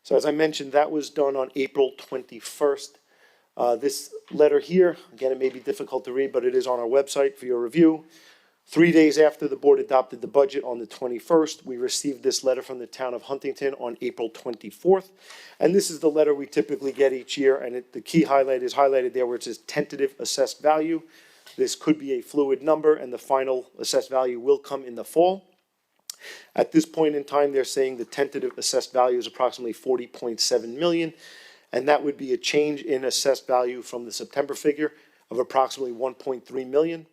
So as I mentioned, that was done on April 21st. This letter here, again, it may be difficult to read, but it is on our website for your review. 3 days after the board adopted the budget on the 21st, we received this letter from the town of Huntington on April 24th. And this is the letter we typically get each year, and the key highlight is highlighted there where it says tentative assessed value. This could be a fluid number, and the final assessed value will come in the fall. At this point in time, they're saying the tentative assessed value is approximately 40.7 million, and that would be a change in assessed value from the September figure of approximately 1.3 million.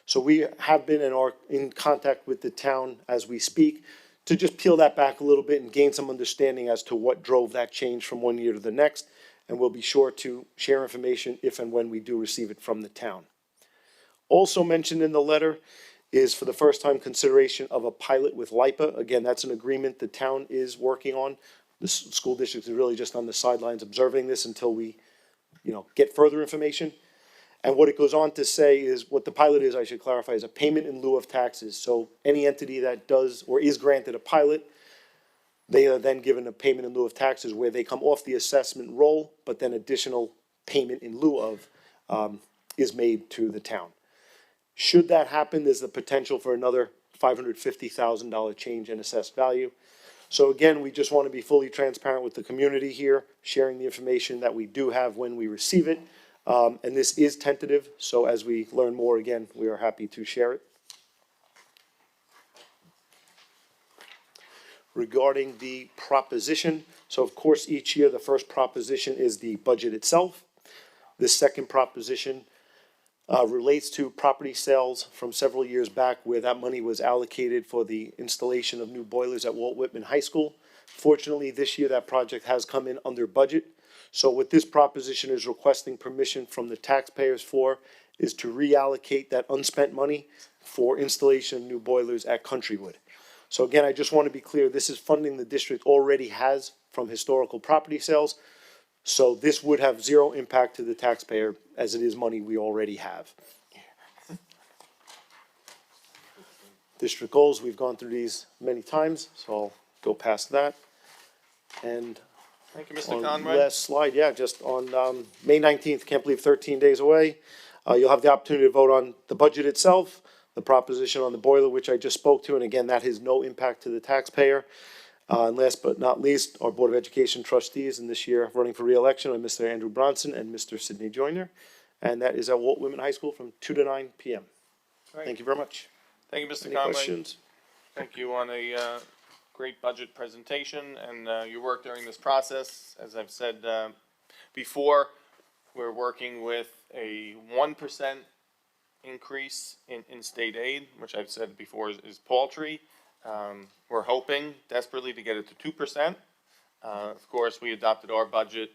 So we have been and are in contact with the town as we speak to just peel that back a little bit and gain some understanding as to what drove that change from one year to the next. And we'll be sure to share information if and when we do receive it from the town. Also mentioned in the letter is for the first time consideration of a pilot with LIPA. Again, that's an agreement the town is working on. The school district is really just on the sidelines observing this until we, get further information. And what it goes on to say is, what the pilot is, I should clarify, is a payment in lieu of taxes. So any entity that does or is granted a pilot, they are then given a payment in lieu of taxes where they come off the assessment roll, but then additional payment in lieu of is made to the town. Should that happen, there's the potential for another $550,000 change in assessed value. So again, we just want to be fully transparent with the community here, sharing the information that we do have when we receive it. And this is tentative, so as we learn more, again, we are happy to share it. Regarding the proposition, so of course each year the first proposition is the budget itself. The second proposition relates to property sales from several years back where that money was allocated for the installation of new boilers at Walt Whitman High School. Fortunately, this year that project has come in under budget. So what this proposition is requesting permission from the taxpayers for is to reallocate that unspent money for installation of new boilers at Countrywood. So again, I just want to be clear, this is funding the district already has from historical property sales. So this would have zero impact to the taxpayer as it is money we already have. District goals, we've gone through these many times, so I'll go past that. And thank you, Mr. on Conway. last slide, yeah, just on May 19th, can't believe 13 days away. You'll have the opportunity to vote on the budget itself, the proposition on the boiler, which I just spoke to, and again, that has no impact to the taxpayer. And last but not least, our Board of Education trustees, and this year running for re-election are Mr. Andrew Bronson and Mr. Sidney Joyner. And that is at Walt Whitman High School from 2 to 9 p.m. Great. Thank you very much. Thank you, Mr. Any Conway. questions? Thank you on a great budget presentation and your work during this process. As I've said before, we're working with a 1% increase in state aid, which I've said before is paltry. We're hoping desperately to get it to 2%. Of course, we adopted our budget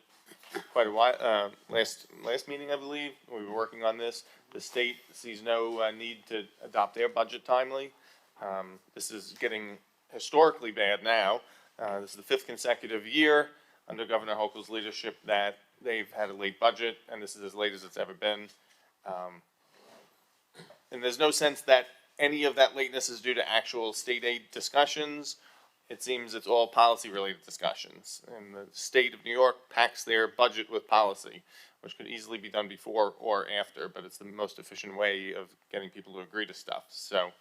quite a while, last meeting, I believe, we were working on this. The state sees no need to adopt their budget timely. This is getting historically bad now. This is the fifth consecutive year under Governor Hochul's leadership that they've had a late budget, and this is as late as it's ever been. And there's no sense that any of that lateness is due to actual state aid discussions. It seems it's all policy-related discussions. And the state of New York packs their budget with policy, which could easily be done before or after, but it's the most efficient way of getting people to agree to stuff. So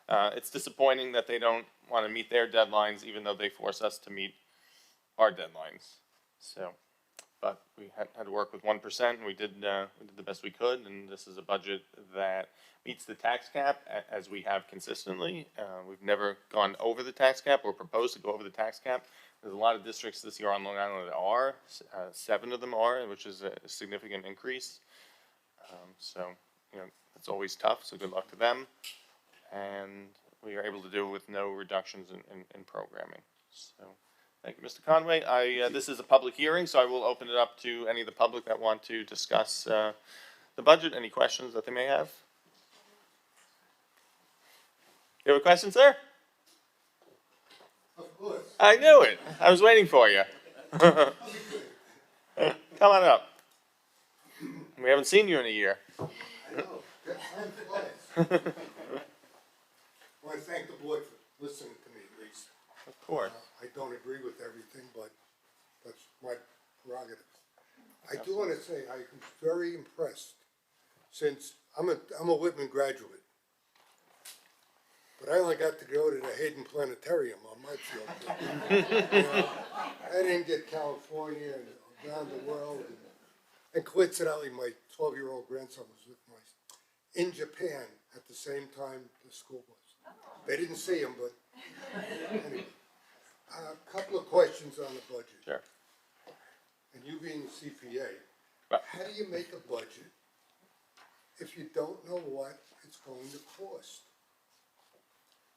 it's disappointing that they don't want to meet their deadlines, even though they force us to meet our deadlines. So, but we had to work with 1%, and we did the best we could, and this is a budget that meets the tax cap as we have consistently. We've never gone over the tax cap or proposed to go over the tax cap. There's a lot of districts this year on Long Island that are, 7 of them are, which is a significant increase. So, you know, it's always tough, so good luck to them. And we are able to do it with no reductions in programming. So, thank you, Mr. Conway. This is a public hearing, so I will open it up to any of the public that want to discuss the budget. Any questions that they may have? You have a question, sir? Of course. I knew it. I was waiting for you. Come on up. We haven't seen you in a year. I know, that time flies. I want to thank the board for listening to me at least. Of course. I don't agree with everything, but that's my prerogative. I do want to say I am very impressed, since I'm a Whitman graduate, but I only got to go to the Hayden Planetarium on my field trip. You know, I didn't get California and around the world. And coincidentally, my 12-year-old grandson was with me in Japan at the same time the school was. They didn't see him, but anyway. A couple of questions on the budget. Sure. And you being a CPA, Right. how do you make a budget if you don't know what it's going to cost?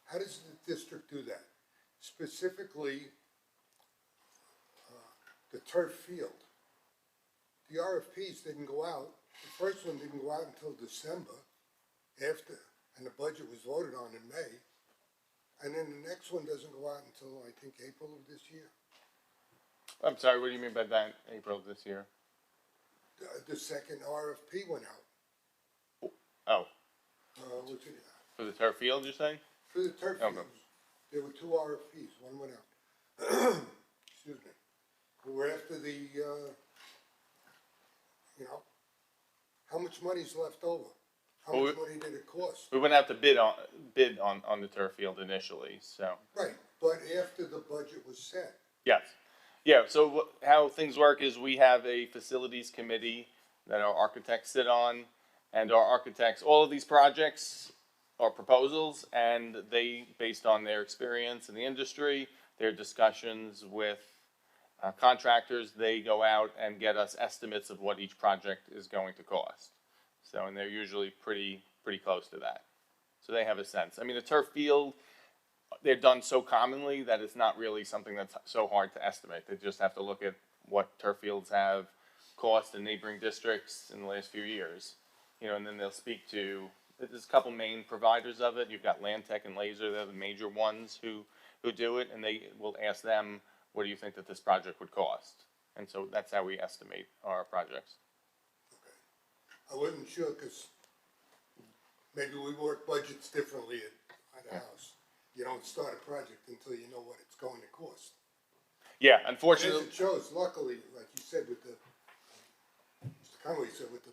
How does the district do that? Specifically, the turf field. The RFPs didn't go out. The first one didn't go out until December after, and the budget was voted on in May. And then the next one doesn't go out until, I think, April of this year. I'm sorry, what do you mean by that, April of this year? The second RFP went out. Oh, What's it? for the turf field, you're saying? For the turf Okay. fields, there were 2 RFPs, one went out. Excuse me. We were after the, you know, how much money's left over? How Well, much money did it cost? We wouldn't have to bid on the turf field initially, so. Right, but after the budget was set. Yes. Yeah, so how things work is we have a facilities committee that our architects sit on, and our architects, all of these projects are proposals, and they, based on their experience in the industry, their discussions with contractors, they go out and get us estimates of what each project is going to cost. So, and they're usually pretty close to that. So they have a sense. I mean, the turf field, they're done so commonly that it's not really something that's so hard to estimate. They just have to look at what turf fields have cost in neighboring districts in the last few years. You know, and then they'll speak to, there's a couple main providers of it. You've got Land Tech and Laser, they're the major ones who do it, and they will ask them, what do you think that this project would cost? And so that's how we estimate our projects. I wasn't sure, because maybe we work budgets differently at the house. You don't start a project until you know what it's going to cost. Yeah, And unfortunately. as it shows, luckily, like you said with the, Mr. Conway said with the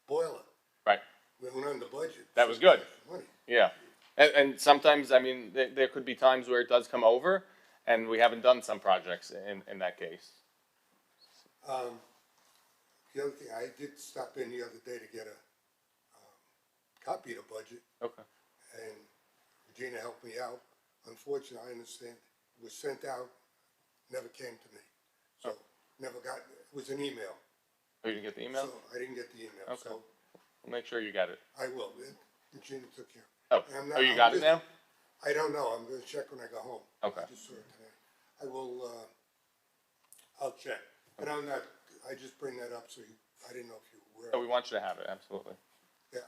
boiler. Right. We went under budget. That was good. Money. Yeah. And sometimes, I mean, there could be times where it does come over, and we haven't done some projects in that case. The other thing, I did stop in the other day to get a copy of the budget, Okay. and Regina helped me out. Unfortunately, I understand, it was sent out, never came to me. So, never got, it was an email. Oh, you didn't get the email? So, I didn't get the email, Okay. so We'll make sure you got it. I will. Regina took care. Oh, And I'm oh, you I'm got it just- now? I don't know, I'm gonna check when I go home. Okay. I just saw it today. I will, I'll check. And on that, I just bring that up so I didn't know if you were So we want you to have it, absolutely. Yeah,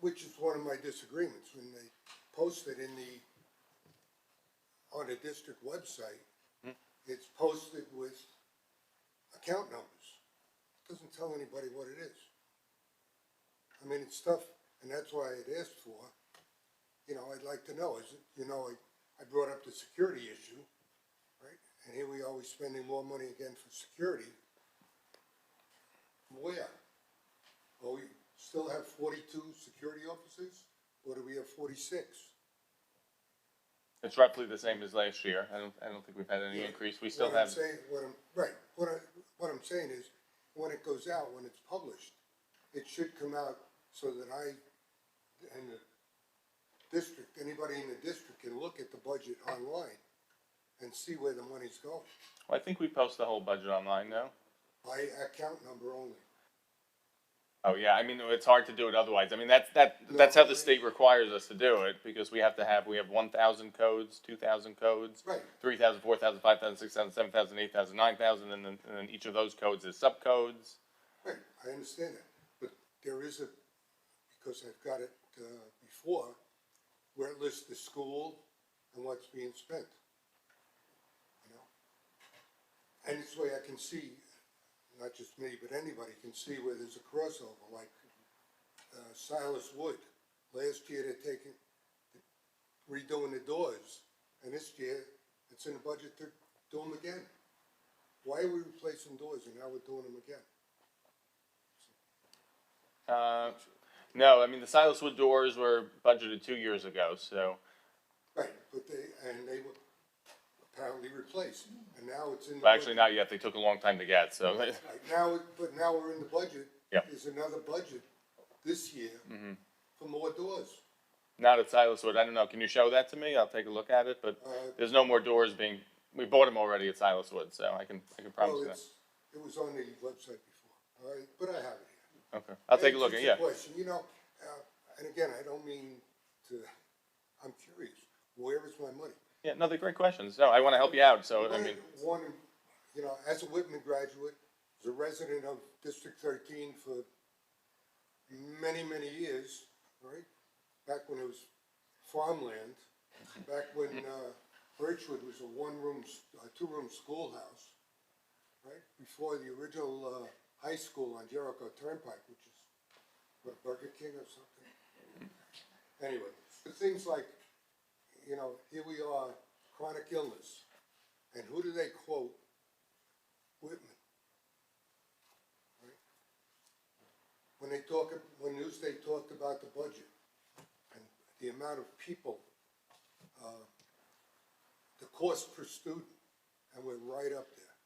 which is one of my disagreements, when they posted on the district website, it's posted with account numbers. It doesn't tell anybody what it is. I mean, it's tough, and that's why I had asked for, I'd like to know, I brought up the security issue, right? And here we are, we spending more money again for security. Where? Well, we still have 42 security officers, or do we have 46? It's roughly the same as last year. I don't think we've had any increase. We still have. What I'm saying is, when it goes out, when it's published, it should come out so that and the district, anybody in the district can look at the budget online and see where the money's going, Well, I think we post the whole budget online now. by account number only. Oh, yeah, I mean, it's hard to do it otherwise. I mean, that's how the state requires us to do it, because we have 1,000 codes, 2,000 codes. Right. 3,000, 4,000, 5,000, 6,000, 7,000, 8,000, 9,000, and then each of those codes is subcodes. Right, I understand that, but there is because I've got it before, where it lists the school and what's being spent. And this way I can see, not just me, but anybody can see where there's a crossover, like Silas Wood. Last year they're redoing the doors, and this year it's in the budget to do them again. Why are we replacing doors and now we're doing them again? No, I mean, the Silas Wood doors were budgeted 2 years ago, so. Right, but they were apparently replaced, and now it's in the Well, actually, budget. not yet. They took a long time to get, so. Right, but now we're in the budget. Yep. There's another budget this year for more doors. Not at Silas Wood. I don't know. Can you show that to me? I'll take a look at it, but there's no more doors we bought them already at Silas Wood, so I can promise you that. It was on the website before, all right, but I have it here. Okay. I'll take a look at it, It's yeah. a question, and again, I don't mean I'm curious, where is my money? Yeah, no, they're great questions. No, I want to help you out, so, I mean. One, as a Whitman graduate, as a resident of District 13 for many, many years, right? Back when it was farmland, back when Birchwood was a two-room schoolhouse, right? Before the original high school on Jericho Turnpike, which is, Burger King or something? Anyway, but things like, here we are, chronic illness, and who do they quote? Whitman. Right? When Newsday talked about the budget and the amount of people, the cost per student, and we're right up there,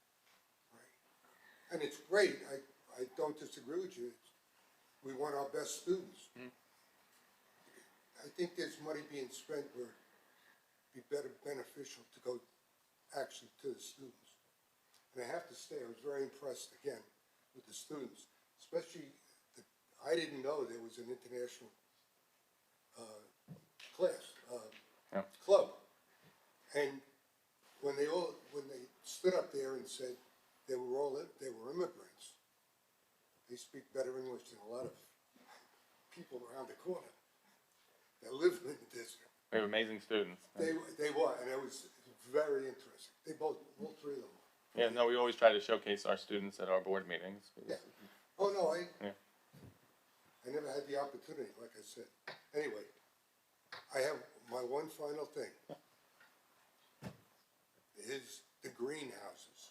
right? And it's great, I don't disagree with you, we want our best students. I think there's money being spent where it'd be beneficial to go actually to the students. And I have to say, I was very impressed again with the students, especially I didn't know there was an international club. And when they stood up there and said they were immigrants, they speak better English than a lot of people around the corner that live in the district. We have amazing students. They were, and it was very interesting. All three of them were. Yeah, no, we always try to showcase our students at our board meetings. Yeah. Oh, no, I Yeah. never had the opportunity, like I said. Anyway, I have my one final thing. Is the greenhouses.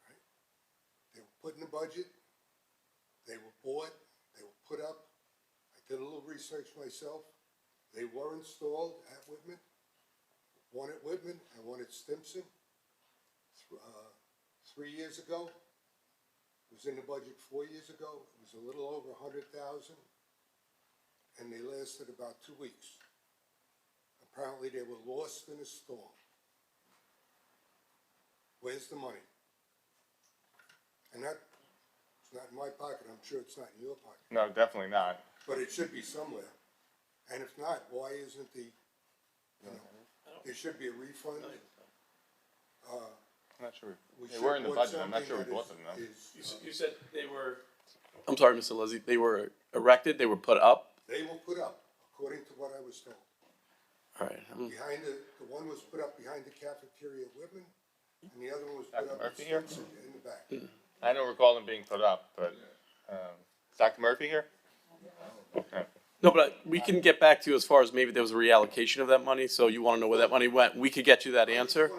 Right? They were put in the budget, they were bought, they were put up. I did a little research myself. They were installed at Whitman. One at Whitman and one at Stimson. 3 years ago. It was in the budget 4 years ago. It was a little over 100,000, and they lasted about 2 weeks. Apparently, they were lost in a storm. Where's the money? And it's not in my pocket. I'm sure it's not in your pocket. No, definitely not. But it should be somewhere. And if not, why isn't there should be a refund. not sure. We They should were in the put budget, I'm not something sure we that bought them though. is, You said they were, I'm sorry, Mr. Lizzie, they were erected, they were put up? they were put up, according to what I was told. All right. Behind the one was put up behind the cafeteria at Whitman, and the other one was Dr. put up at Murphy here? Spencer in the back. I don't recall them being put up, but, is Dr. Murphy here? Okay. No, but we can get back to you as far as maybe there was a reallocation of that money, so you wanna know where that money went, we could get you that answer.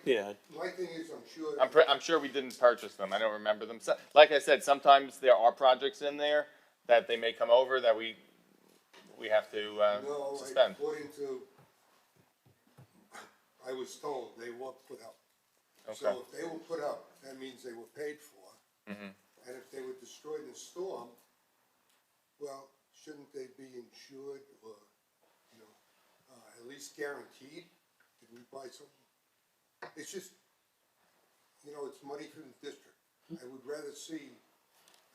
Yeah. My thing is, I'm sure. I'm sure we didn't purchase them, I don't remember them. Like I said, sometimes there are projects in there that they may come over that we have to, No, suspend. according to, I was told they were put up. Okay. So if they were put up, that means they were paid for. Mhm. And if they were destroyed in a storm, well, shouldn't they be insured or, you know, at least guaranteed? Did we buy something? It's just, you know, it's money from the district. I would rather see,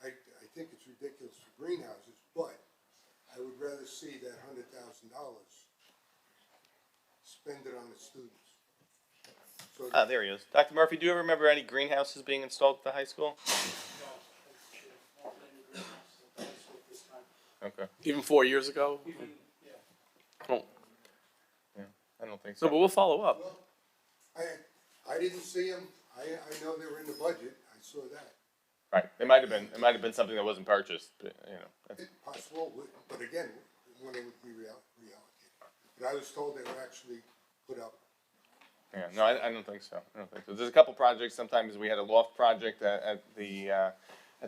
I think it's ridiculous for greenhouses, but I would rather see that $100,000 spend it on the students. So Ah, there he is. Dr. Murphy, do you ever remember any greenhouses being installed at the high school? Okay. Even 4 years ago? Oh, Yeah, I don't think no, so. but we'll follow up. I didn't see them. I know they were in the budget. I saw that. Right, it might have been something that wasn't purchased, but, you know. It's possible, but again, when it would be reallocated. But I was told they were actually put up. Yeah, no, I don't think so. I don't think so. There's a couple projects. Sometimes we had a loft project at the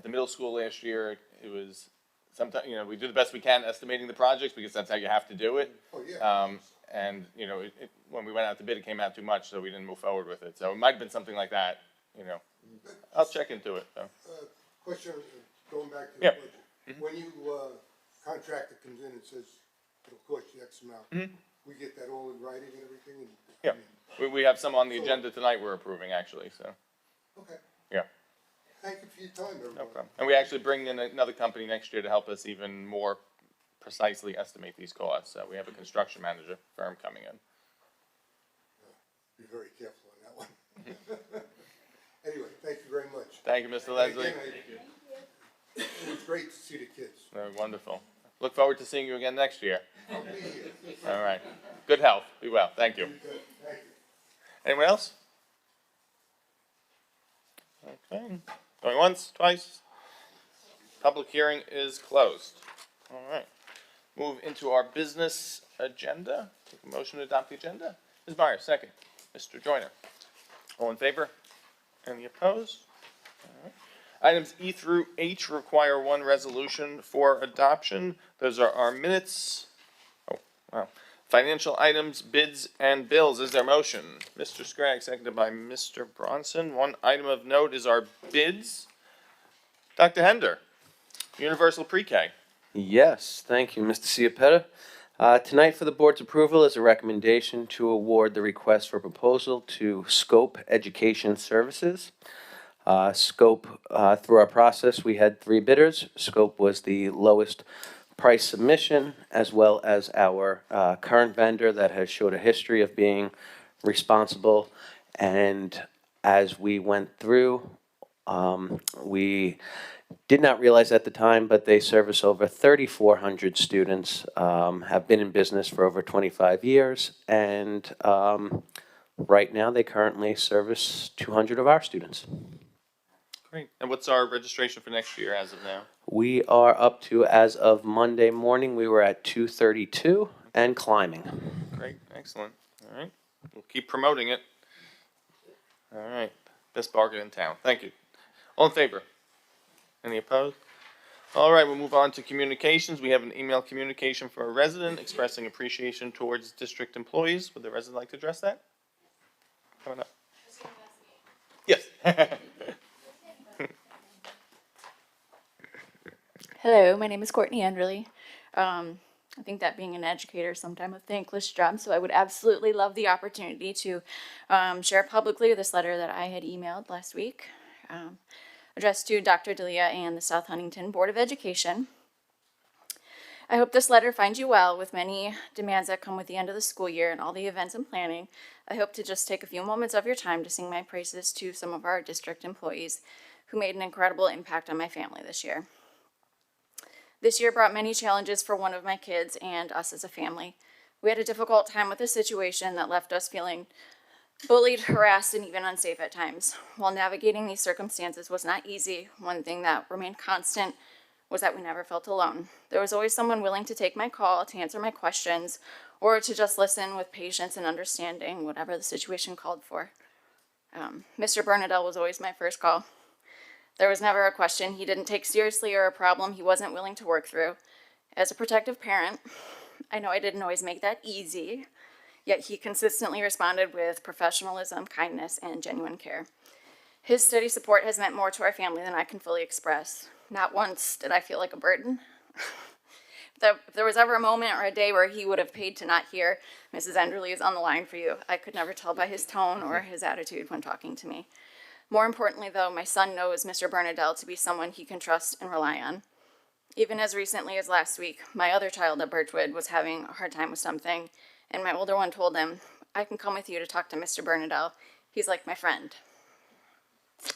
middle school last year. It was sometimes, you know, we do the best we can estimating the projects because that's how you have to do it. Oh, yeah. And you know, when we went out to bid, it came out too much, so we didn't move forward with it. So it might have been something like that. You know, I'll check into it though. Question, going back to the Yeah. budget. When you, contractor comes in and says, it'll cost you X amount, we get that all in writing and everything? And, Yeah, we have some on the agenda tonight we're approving actually, so, Okay. yeah, Thank you for your time, everyone. no problem. And we actually bring in another company next year to help us even more precisely estimate these costs. We have a construction manager firm coming in. Be very careful on that one. Anyway, thank you very much. Thank you, Mr. And Leslie. again, it was great to see the kids. Wonderful. Look forward to seeing you again next year. I'll be here. All right. Good health. Be well. Thank you. Thank you. Anyone else? Okay. Going once, twice. Public hearing is closed. All right. Move into our business agenda. Take a motion to adopt the agenda. Ms. Meyer, second. Mr. Joyner. All in favor? Any opposed? All right. Items E through H require one resolution for adoption. Those are our minutes. Oh, wow. Financial items, bids, and bills. Is there a motion? Mr. Scraggs, seconded by Mr. Bronson. One item of note is our bids. Dr. Hender, Universal Pre-K. Yes, thank you, Mr. Ciapetta. Tonight for the board's approval is a recommendation to award the request for proposal to Scope Education Services. Scope, through our process, we had 3 bidders. Scope was the lowest price submission, as well as our current vendor that has showed a history of being responsible. And as we went through, we did not realize at the time, but they service over 3,400 students, have been in business for over 25 years, and right now they currently service 200 of our students. Great. And what's our registration for next year as of now? We are up to, as of Monday morning, we were at 232 and climbing. Great, excellent. All right, we'll keep promoting it. All right, best bargain in town. Thank you. All in favor? Any opposed? All right, we'll move on to communications. We have an email communication for a resident expressing appreciation towards district employees. Would the resident like to address that? Coming up. Yes. Hello, my name is Courtney Enderly. I think that being an educator is sometimes a thankless job, so I would absolutely love the opportunity to share publicly this letter that I had emailed last week, addressed to Dr. D'Elia and the South Huntington Board of Education. I hope this letter finds you well. With many demands that come with the end of the school year and all the events and planning, I hope to just take a few moments of your time to sing my praises to some of our district employees who made an incredible impact on my family this year. This year brought many challenges for one of my kids and us as a family. We had a difficult time with a situation that left us feeling bullied, harassed, and even unsafe at times. While navigating these circumstances was not easy, one thing that remained constant was that we never felt alone. There was always someone willing to take my call, to answer my questions, or to just listen with patience and understanding, whatever the situation called for. Mr. Bernadelle was always my first call. There was never a question he didn't take seriously or a problem he wasn't willing to work through. As a protective parent, I know I didn't always make that easy, yet he consistently responded with professionalism, kindness, and genuine care. His steady support has meant more to our family than I can fully express. Not once did I feel like a burden. If there was ever a moment or a day where he would have paid to not hear, Mrs. Enderly is on the line for you. I could never tell by his tone or his attitude when talking to me. More importantly, though, my son knows Mr. Bernadelle to be someone he can trust and rely on. Even as recently as last week, my other child at Birchwood was having a hard time with something, and my older one told him, "I can come with you to talk to Mr. Bernadelle. He's like my friend."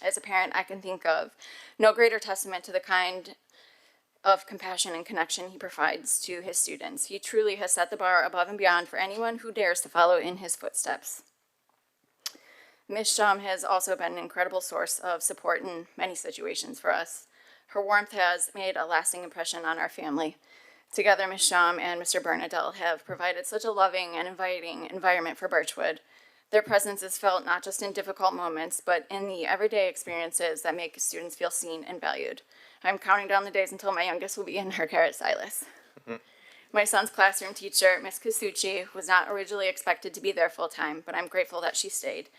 As a parent, I can think of no greater testament to the kind of compassion and connection he provides to his students. He truly has set the bar above and beyond for anyone who dares to follow in his footsteps. Ms. Shum has also been an incredible source of support in many situations for us. Her warmth has made a lasting impression on our family. Together, Ms. Shum and Mr. Bernadelle have provided such a loving and inviting environment for Birchwood. Their presence is felt not just in difficult moments, but in the everyday experiences that make students feel seen and valued. I'm counting down the days until my youngest will be in her care at Silas. My son's classroom teacher, Ms. Kasuchi, was not originally expected to be there full-time, but I'm grateful that she stayed.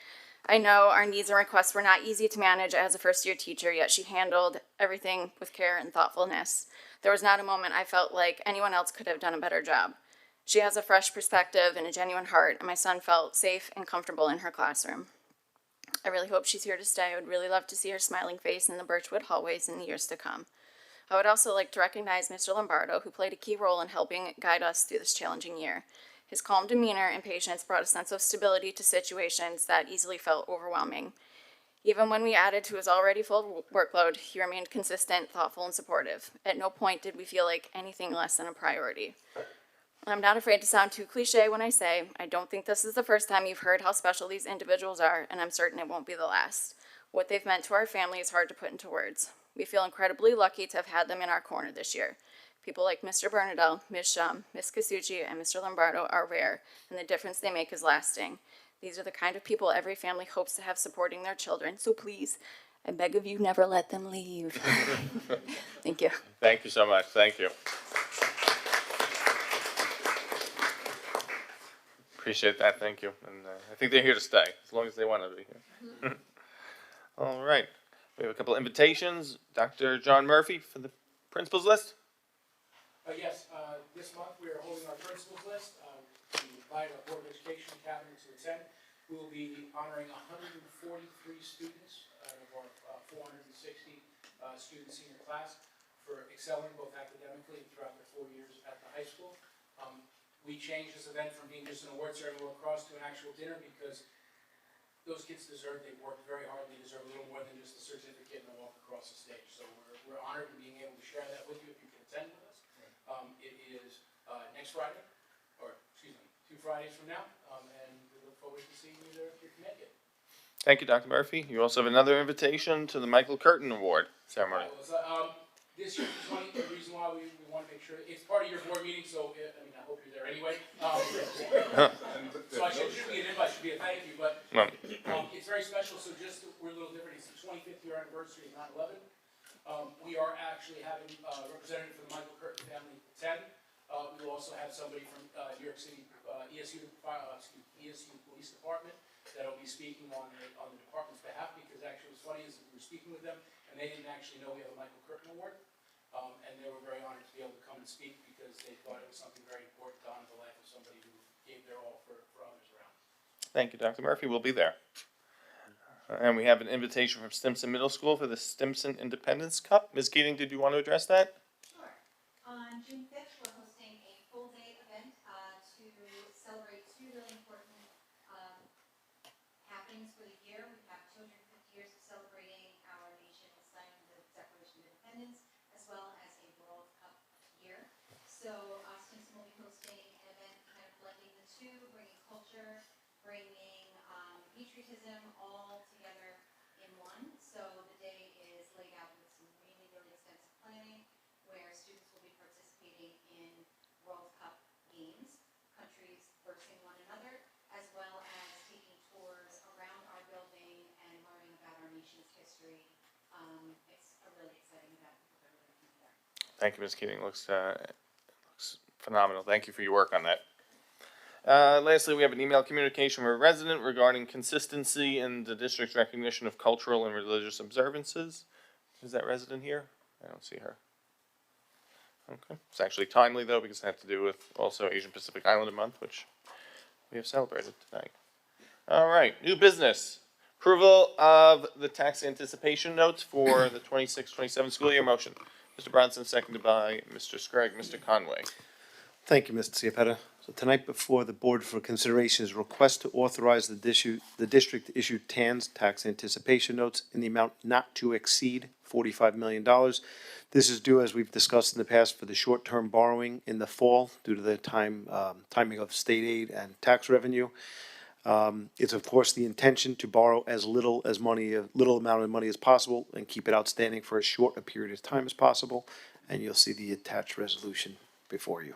I know our needs and requests were not easy to manage as a first-year teacher, yet she handled everything with care and thoughtfulness. There was not a moment I felt like anyone else could have done a better job. She has a fresh perspective and a genuine heart, and my son felt safe and comfortable in her classroom. I really hope she's here to stay. I would really love to see her smiling face in the Birchwood hallways in the years to come. I would also like to recognize Mr. Lombardo, who played a key role in helping guide us through this challenging year. His calm demeanor and patience brought a sense of stability to situations that easily felt overwhelming. Even when we added to his already full workload, he remained consistent, thoughtful, and supportive. At no point did we feel like anything less than a priority. I'm not afraid to sound too cliche when I say I don't think this is the first time you've heard how special these individuals are, and I'm certain it won't be the last. What they've meant to our family is hard to put into words. We feel incredibly lucky to have had them in our corner this year. People like Mr. Bernadelle, Ms. Shum, Ms. Kasuchi, and Mr. Lombardo are rare, and the difference they make is lasting. These are the kind of people every family hopes to have supporting their children, so please, I beg of you, never let them leave. Thank you. Thank you so much. Thank you. Appreciate that. Thank you. And I think they're here to stay as long as they want to be here. All right. We have a couple invitations. Dr. John Murphy for the principals list. Yes, this month we are holding our principals list. We invite our Board of Education cabinet to attend. We will be honoring 143 students out of our 460 student senior class for excelling both academically and throughout their 4 years at the high school. We changed this event from being just an award ceremony across to an actual dinner because those kids deserve, they've worked very hard, they deserve a little more than just a certificate and a walk across the stage. So we're honored in being able to share that with you if you can attend with us. It is next Friday, or excuse me, 2 Fridays from now, and we look forward to seeing you there if you can make it. Thank you, Dr. Murphy. You also have another invitation to the Michael Curtin Award ceremony. This year, the reason why we want to make sure, it's part of your board meeting, so I mean, I hope you're there anyway. So it should be an invite, should be a thank you, but it's very special, so just, we're a little different. It's the 25th year anniversary of 9/11. We are actually having a representative from the Michael Curtin family attend. We will also have somebody from New York City ESU Police Department that will be speaking on the department's behalf, because actually what's funny is that we were speaking with them and they didn't actually know we have a Michael Curtin Award. And they were very honored to be able to come and speak because they thought it was something very important to honor the life of somebody who gave their all for others around. Thank you, Dr. Murphy. We'll be there. And we have an invitation from Stimson Middle School for the Stimson Independence Cup. Ms. Keating, did you want to address that? Sure. On June 5th, we're hosting themes for the year. We have 250 years of celebrating our nation and signing the Declaration of Independence, as well as a World Cup year. So Austinson will be hosting an event kind of blending the two, bringing culture, bringing patriotism all together in one. So the day is laid out with some really, really extensive planning, where students will be participating in World Cup games, countries versing one another, as well as taking tours around our building and learning about our nation's history. It's a really exciting event. Hope everybody can be there. Thank you, Ms. Keating. Looks phenomenal. Thank you for your work on that. Lastly, we have an email communication from a resident regarding consistency in the district's recognition of cultural and religious observances. Is that resident here? I don't see her. Okay. It's actually timely, though, because it has to do with also Asian Pacific Islander Month, which we have celebrated tonight. All right, new business. Approval of the tax anticipation notes for the 26-27 school year. Motion. Mr. Bronson, seconded by Mr. Scragg. Mr. Conway. Thank you, Mr. Ciapetta. So tonight before the board for consideration is a request to authorize the district to issue TANs, tax anticipation notes, in the amount not to exceed $45 million. This is due, as we've discussed in the past, for the short-term borrowing in the fall due to the timing of state aid and tax revenue. It's of course the intention to borrow as little amount of money as possible and keep it outstanding for as short a period of time as possible. And you'll see the attached resolution before you.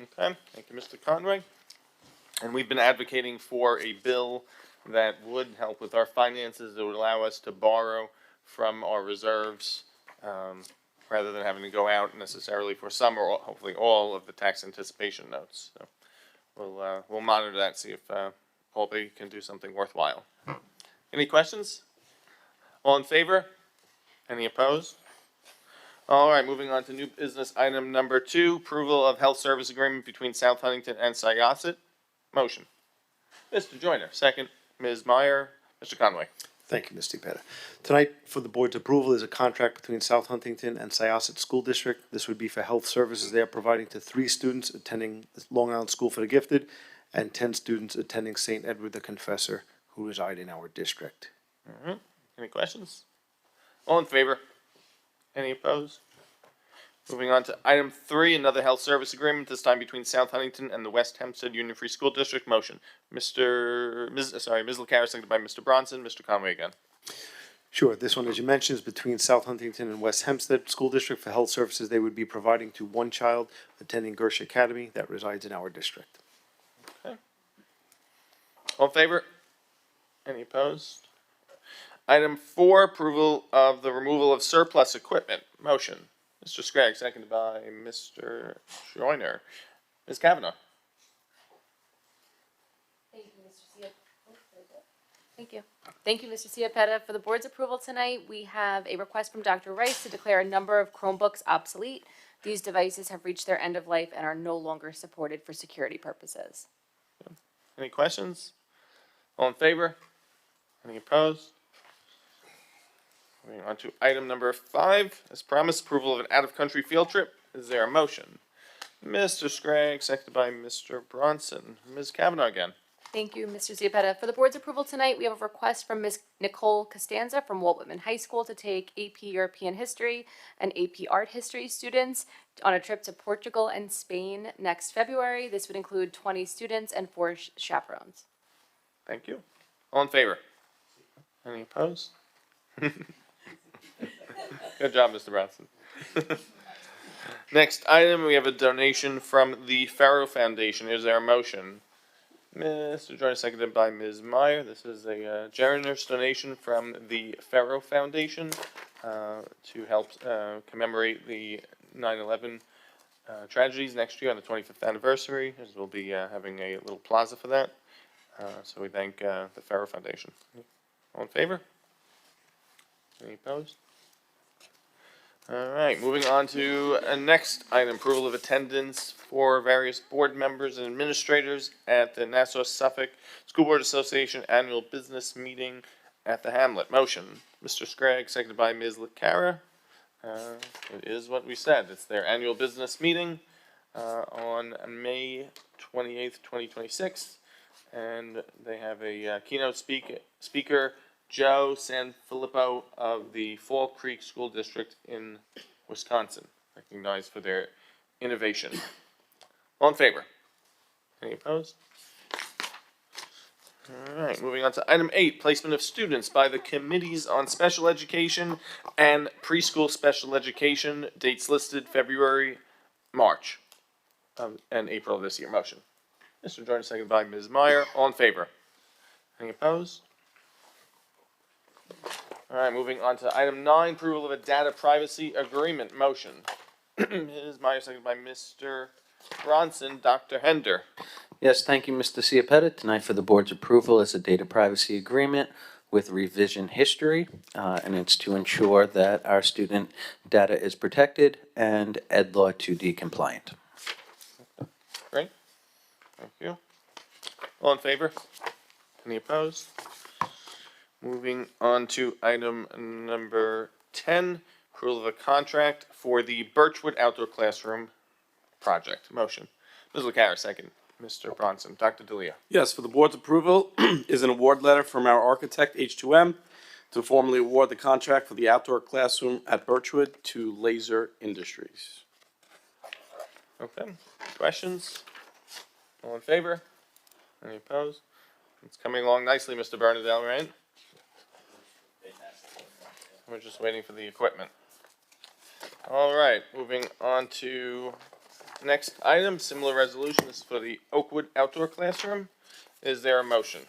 Okay, thank you, Mr. Conway. And we've been advocating for a bill that would help with our finances, that would allow us to borrow from our reserves, rather than having to go out necessarily for some or hopefully all of the tax anticipation notes. So we'll monitor that, see if Albany can do something worthwhile. Any questions? All in favor? Any opposed? All right, moving on to new business item number 2, approval of health service agreement between South Huntington and Syosset. Motion. Mr. Joyner, second. Ms. Meyer. Mr. Conway. Thank you, Mr. Ciapetta. Tonight, for the board's approval, is a contract between South Huntington and Syosset School District. This would be for health services they are providing to 3 students attending Long Island School for the Gifted and 10 students attending St. Edward the Confessor who reside in our district. All right. Any questions? All in favor? Any opposed? Moving on to item 3, another health service agreement, this time between South Huntington and the West Hempstead Union Free School District. Motion. Ms. LaCara, seconded by Mr. Bronson. Mr. Conway again. Sure. This one, as you mentioned, is between South Huntington and West Hempstead School District for health services they would be providing to one child attending Gersh Academy that resides in our district. Okay. All in favor? Any opposed? Item 4, approval of the removal of surplus equipment. Motion. Mr. Scragg, seconded by Mr. Joyner. Ms. Kavanaugh. Thank you, Mr. Thank you. Thank you, Mr. Ciapetta. For the board's approval tonight, we have a request from Dr. Rice to declare a number of Chromebooks obsolete. These devices have reached their end of life and are no longer supported for security purposes. Any questions? All in favor? Any opposed? Moving on to item number 5, as promised, approval of an out-of-country field trip. Is there a motion? Mr. Scragg, seconded by Mr. Bronson. Ms. Kavanaugh again. Thank you, Mr. Ciapetta. For the board's approval tonight, we have a request from Ms. Nicole Costanza from Walt Whitman High School to take AP European History and AP Art History students on a trip to Portugal and Spain next February. This would include 20 students and 4 chaperones. Thank you. All in favor? Any opposed? Good job, Mr. Bronson. Next item, we have a donation from the Farrow Foundation. Is there a motion? Mr. Joyner, seconded by Ms. Meyer. This is a generous donation from the Farrow Foundation to help commemorate the 9/11 tragedies next year on the 25th anniversary. As we'll be having a little plaza for that. So we thank the Farrow Foundation. All in favor? Any opposed? All right, moving on to next item, approval of attendance for various board members and administrators at the Nassau-Suffolk School Board Association Annual Business Meeting at the Hamlet. Motion, Mr. Scragg, seconded by Ms. LaCara. It is what we said. It's their annual business meeting on May 28th, 2026. And they have a keynote speaker, Joe Sanfilippo of the Fall Creek School District in Wisconsin, recognized for their innovation. All in favor? Any opposed? All right, moving on to item 8, placement of students by the committees on special education and preschool special education, dates listed February, March, and April of this year. Motion. Mr. Jordan, seconded by Ms. Meyer. All in favor? Any opposed? All right, moving on to item 9, approval of a data privacy agreement. Motion. Ms. Meyer, seconded by Mr. Bronson. Dr. Hender. Yes, thank you, Mr. Ciapetta. Tonight for the board's approval is a data privacy agreement with revision history, and it's to ensure that our student data is protected and EdLaw 2D compliant. Great. Thank you. All in favor? Any opposed? Moving on to item number 10, approval of a contract for the Birchwood Outdoor Classroom project. Motion. Ms. LaCara, second. Mr. Bronson. Dr. D'Elia. Yes, for the board's approval is an award letter from our architect, H2M, to formally award the contract for the outdoor classroom at Birchwood to Laser Industries. Okay. Questions? All in favor? Any opposed? It's coming along nicely, Mr. Bernadette, right? We're just waiting for the equipment. All right, moving on to next item, similar resolution. This is for the Oakwood Outdoor Classroom. Is there a motion?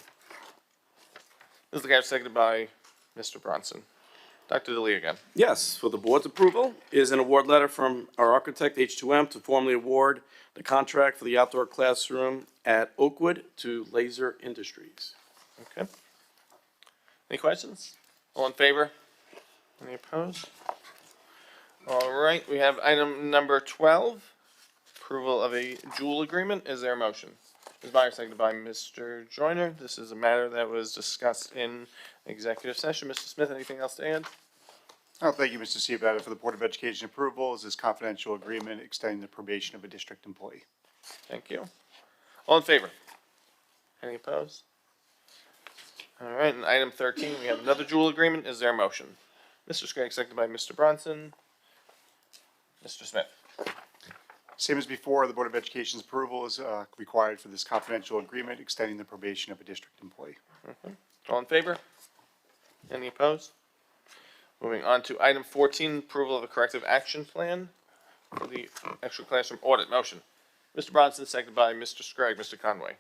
This is the guy seconded by Mr. Bronson. Dr. D'Elia again. Yes, for the board's approval is an award letter from our architect, H2M, to formally award the contract for the outdoor classroom at Oakwood to Laser Industries. Okay. Any questions? All in favor? Any opposed? All right, we have item number 12, approval of a Juul agreement. Is there a motion? Ms. Meyer, seconded by Mr. Joyner. This is a matter that was discussed in executive session. Mr. Smith, anything else to add? Oh, thank you, Mr. Ciapetta. For the Board of Education approval is this confidential agreement extending the probation of a district employee. Thank you. All in favor? Any opposed? All right, and item 13, we have another Juul agreement. Is there a motion? Mr. Scraggs, seconded by Mr. Bronson. Mr. Smith. Same as before, the Board of Education's approval is required for this confidential agreement extending the probation of a district employee. All in favor? Any opposed? Moving on to item 14, approval of a corrective action plan for the extra classroom audit. Motion. Mr. Bronson, seconded by Mr. Scraggs. Mr. Conway.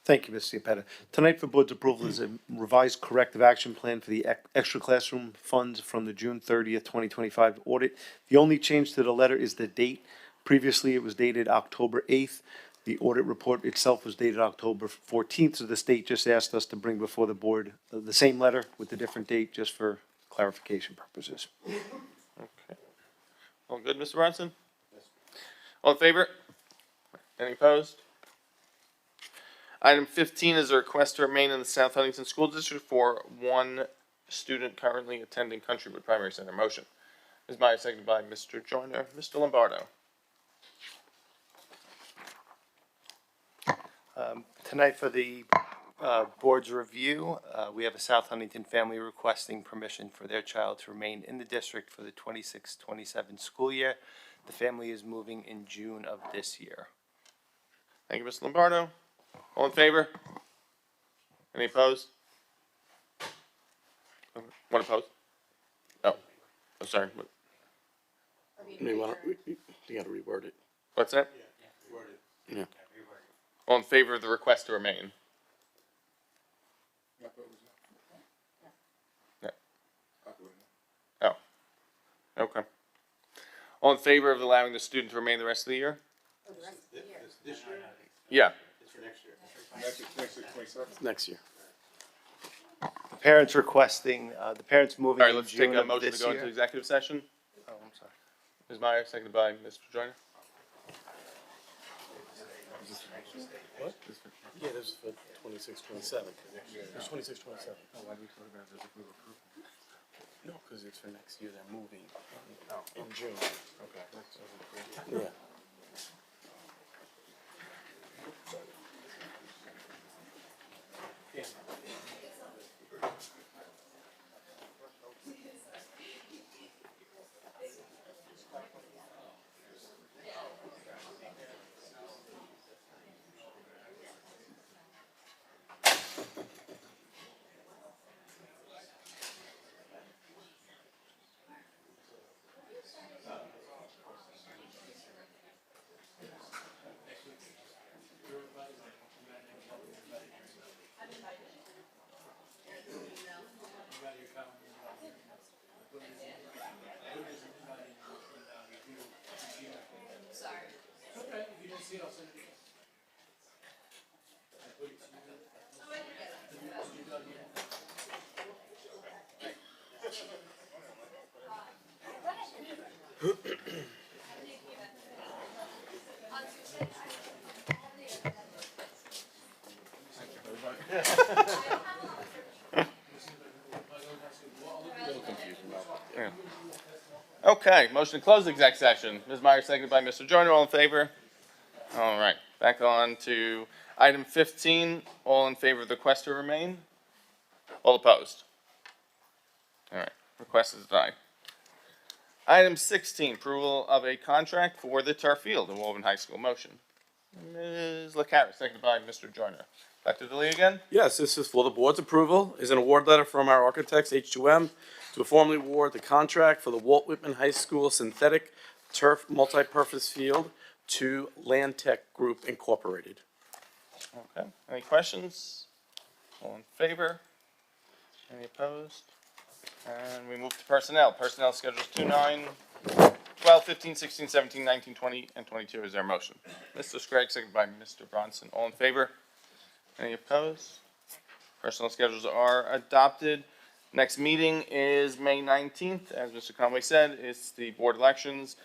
Thank you, Mr. Ciapetta. Tonight for board's approval is a revised corrective action plan for the extra classroom funds from the June 30th, 2025 audit. The only change to the letter is the date. Previously, it was dated October 8th. The audit report itself was dated October 14th, so the state just asked us to bring before the board the same letter with a different date, just for clarification purposes. Okay. All good, Mr. Bronson? Yes. All in favor? Any opposed? Item 15 is a request to remain in the South Huntington School District for one student currently attending Countrywood Primary Center. Motion. Ms. Meyer, seconded by Mr. Joyner. Mr. Lombardo. Tonight for the board's review, we have a South Huntington family requesting permission for their child to remain in the district for the 26-27 school year. The family is moving in June of this year. Thank you, Mr. Lombardo. All in favor? Any opposed? One opposed? Oh, I'm sorry. You gotta reword it. What's that? Yeah. All in favor of the request to remain? Yeah. Oh, okay. All in favor of allowing the student to remain the rest of the year? This year? Yeah. It's for next year. Next year, 27. Next year. The parents requesting, the parents moving All right, in let's take June a of motion to this go into year. executive session. Oh, I'm sorry. Ms. Meyer, seconded by Mr. Joyner. What? Yeah, this is for 26, 27. It's 26, 27. Oh, why do we talk about this if we approve? No, because it's for next year. They're moving in June. Okay. Yeah. Yeah. Okay, motion to close the exec session. Ms. Meyer, seconded by Mr. Joyner. All in favor? All right, back on to item 15. All in favor of the request to remain? All opposed? All right, request is denied. Item 16, approval of a contract for the turf field in Woburn High School. Motion. Ms. LaCara, seconded by Mr. Joyner. Dr. DeLee again? Yes, this is for the board's approval, is an award letter from our architects, H2M, to formally award the contract for the Walt Whitman High School synthetic turf multi-purpose field to Land Tech Group Incorporated. Okay, any questions? All in favor? Any opposed? And we move to personnel. Personnel schedules 2, 9, 12, 15, 16, 17, 19, 20, and 22. Is there a motion? Mr. Scragg, seconded by Mr. Bronson. All in favor? Any opposed? Personnel schedules are adopted. Next meeting is May 19th. As Mr. Conway said, it's the board elections,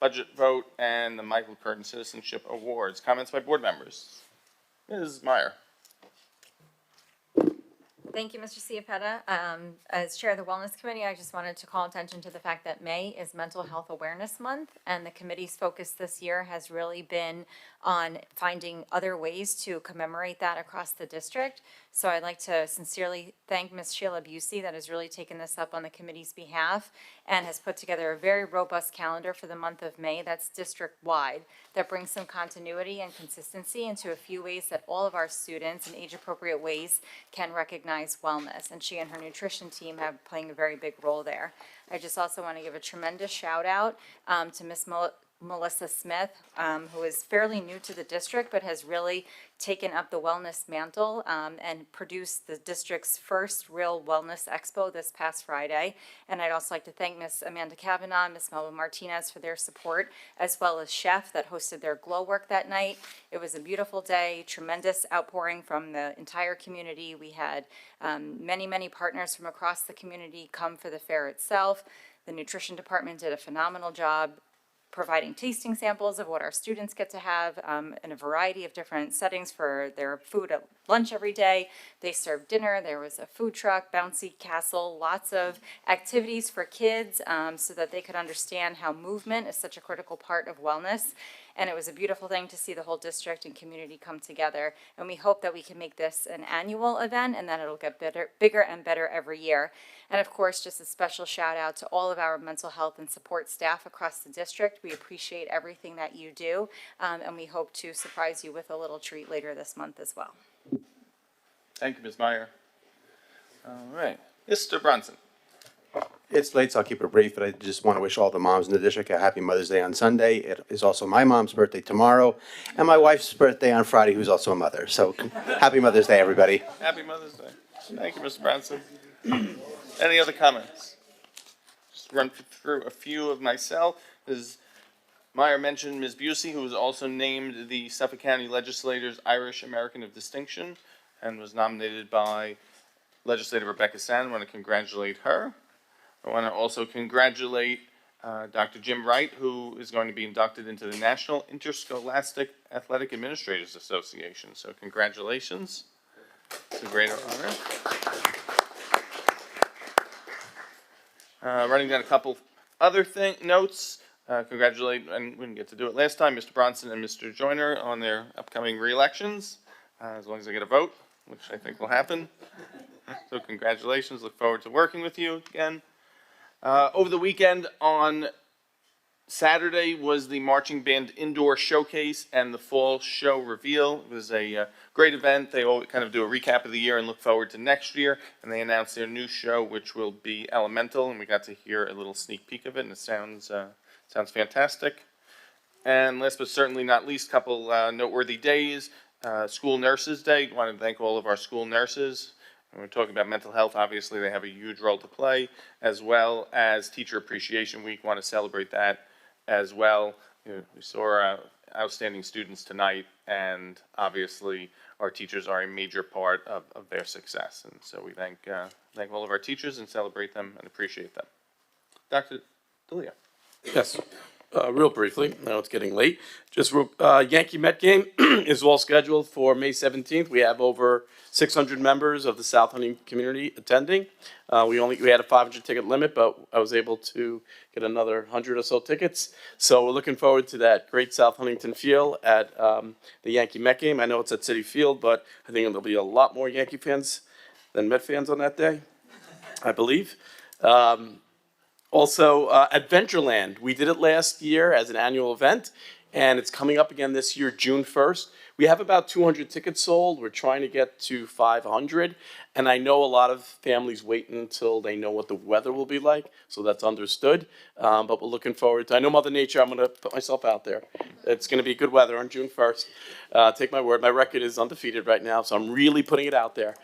budget vote, and the Michael Curtin Citizenship Awards. Comments by board members? Ms. Meyer. Thank you, Mr. Ciapetta. As Chair of the Wellness Committee, I just wanted to call attention to the fact that May is Mental Health Awareness Month, and the committee's focus this year has really been on finding other ways to commemorate that across the district. So I'd like to sincerely thank Ms. Sheila Busey that has really taken this up on the committee's behalf and has put together a very robust calendar for the month of May that's district-wide, that brings some continuity and consistency into a few ways that all of our students in age-appropriate ways can recognize wellness. And she and her nutrition team have playing a very big role there. I just also want to give a tremendous shout out to Ms. Melissa Smith, who is fairly new to the district, but has really taken up the wellness mantle and produced the district's first real wellness expo this past Friday. And I'd also like to thank Ms. Amanda Kavanaugh and Ms. Melba Martinez for their support, as well as Chef that hosted their glow work that night. It was a beautiful day, tremendous outpouring from the entire community. We had many partners from across the community come for the fair itself. The nutrition department did a phenomenal job providing tasting samples of what our students get to have in a variety of different settings for their food at lunch every day. They served dinner. There was a food truck, bouncy castle, lots of activities for kids so that they could understand how movement is such a critical part of wellness. And it was a beautiful thing to see the whole district and community come together. And we hope that we can make this an annual event and that it'll get bigger and better every year. And of course, just a special shout out to all of our mental health and support staff across the district. We appreciate everything that you do, and we hope to surprise you with a little treat later this month as well. Thank you, Ms. Meyer. All right, Mr. Bronson. It's late, so I'll keep it brief, but I just want to wish all the moms in the district a happy Mother's Day on Sunday. It is also my mom's birthday tomorrow, and my wife's birthday on Friday, who's also a mother. So happy Mother's Day, everybody. Happy Mother's Day. Thank you, Mr. Bronson. Any other comments? Just run through a few of myself. Ms. Meyer mentioned Ms. Busey, who was also named the Suffolk County Legislators' Irish American of Distinction and was nominated by Legislator Rebecca Sand. I want to congratulate her. I want to also congratulate Dr. Jim Wright, who is going to be inducted into the National Interscholastic Athletic Administrators Association. So congratulations. It's a great honor. Running down a couple other notes. Congratulate, and we didn't get to do it last time, Mr. Bronson and Mr. Joyner on their upcoming re-elections, as long as they get a vote, which I think will happen. So congratulations. Look forward to working with you again. Over the weekend on Saturday was the Marching Band Indoor Showcase and the Fall Show Reveal. It was a great event. They all kind of do a recap of the year and look forward to next year. And they announced their new show, which will be Elemental, and we got to hear a little sneak peek of it, and it sounds fantastic. And last but certainly not least, a couple noteworthy days. School Nurses Day. I want to thank all of our school nurses. When we're talking about mental health, obviously they have a huge role to play, as well as Teacher Appreciation Week. Want to celebrate that as well. We saw outstanding students tonight, and obviously our teachers are a major part of their success. And so we thank all of our teachers and celebrate them and appreciate them. Dr. D'Elia. Yes, real briefly, I know it's getting late. Just, Yankee Met game is all scheduled for May 17th. We have over 600 members of the South Huntington community attending. We had a 500 ticket limit, but I was able to get another 100 or so tickets. So we're looking forward to that great South Huntington feel at the Yankee Met game. I know it's at Citi Field, but I think there'll be a lot more Yankee fans than Met fans on that day, I believe. Also, Adventureland, we did it last year as an annual event, and it's coming up again this year, June 1st. We have about 200 tickets sold. We're trying to get to 500, and I know a lot of families wait until they know what the weather will be like, so that's understood. But we're looking forward to, I know Mother Nature, I'm going to put myself out there. It's going to be good weather on June 1st. Take my word, my record is undefeated right now, so I'm really putting it out there.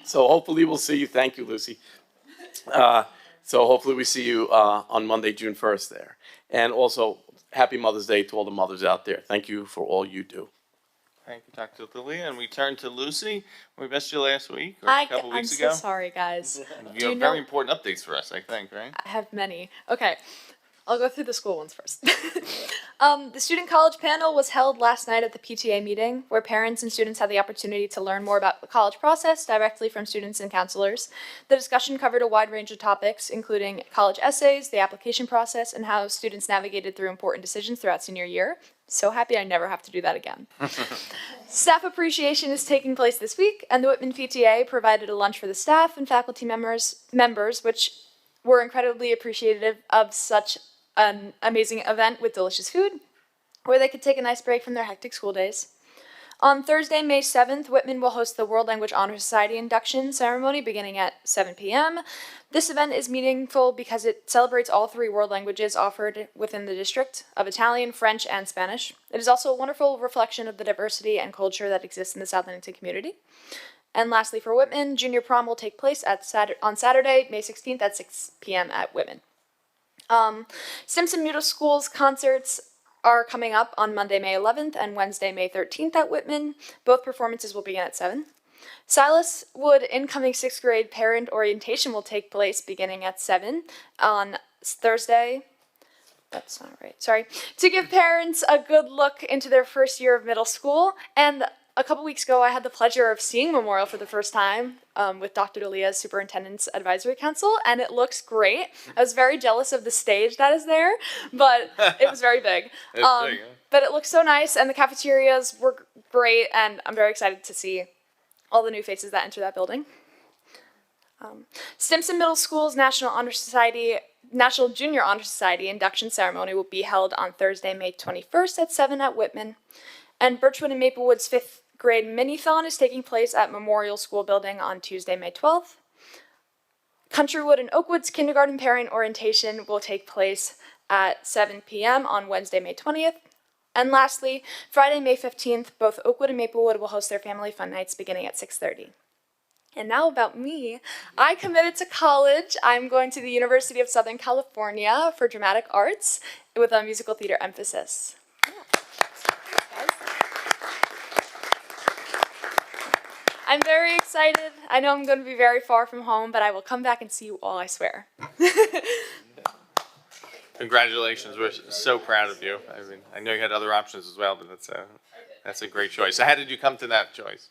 So hopefully we'll see you. Thank you, Lucy. So hopefully we see you on Monday, June 1st there. And also, happy Mother's Day to all the mothers out there. Thank you for all you do. Thank you, Dr. D'Elia. And we turn to Lucy. We missed you last week or a couple weeks ago. I'm so sorry, guys. You have very important updates for us, I think, right? I have many. Okay, I'll go through the school ones first. The student college panel was held last night at the PTA meeting, where parents and students had the opportunity to learn more about the college process directly from students and counselors. The discussion covered a wide range of topics, including college essays, the application process, and how students navigated through important decisions throughout senior year. So happy I never have to do that again. Staff appreciation is taking place this week, and the Whitman PTA provided a lunch for the staff and faculty members, which were incredibly appreciative of such an amazing event with delicious food, where they could take a nice break from their hectic school days. On Thursday, May 7th, Whitman will host the World Language Honor Society induction ceremony beginning at 7 p.m. This event is meaningful because it celebrates all 3 world languages offered within the district of Italian, French, and Spanish. It is also a wonderful reflection of the diversity and culture that exists in the South Huntington community. And lastly, for Whitman, junior prom will take place on Saturday, May 16th at 6 p.m. at Whitman. Simpson Middle School's concerts are coming up on Monday, May 11th and Wednesday, May 13th at Whitman. Both performances will begin at 7. Silas Wood incoming 6th grade parent orientation will take place beginning at 7 on Thursday. That's not right, sorry. To give parents a good look into their first year of middle school. And a couple weeks ago, I had the pleasure of seeing Memorial for the first time with Dr. D'Elia's Superintendent's Advisory Council, and it looks great. I was very jealous of the stage that is there, but it was very big. Big, huh? But it looks so nice, and the cafeterias were great, and I'm very excited to see all the new faces that enter that building. Stimson Middle School's National Junior Honor Society induction ceremony will be held on Thursday, May 21st at 7 at Whitman. And Birchwood and Maplewood's 5th grade mini-thon is taking place at Memorial School Building on Tuesday, May 12th. Countrywood and Oakwood's kindergarten parent orientation will take place at 7 p.m. on Wednesday, May 20th. And lastly, Friday, May 15th, both Oakwood and Maplewood will host their family fun nights beginning at 6:30. And now about me. I committed to college. I'm going to the University of Southern California for dramatic arts with a musical theater emphasis. I'm very excited. I know I'm going to be very far from home, but I will come back and see you all, I swear. Congratulations. We're so proud of you. I mean, I know you had other options as well, but that's a great choice. So how did you come to that choice?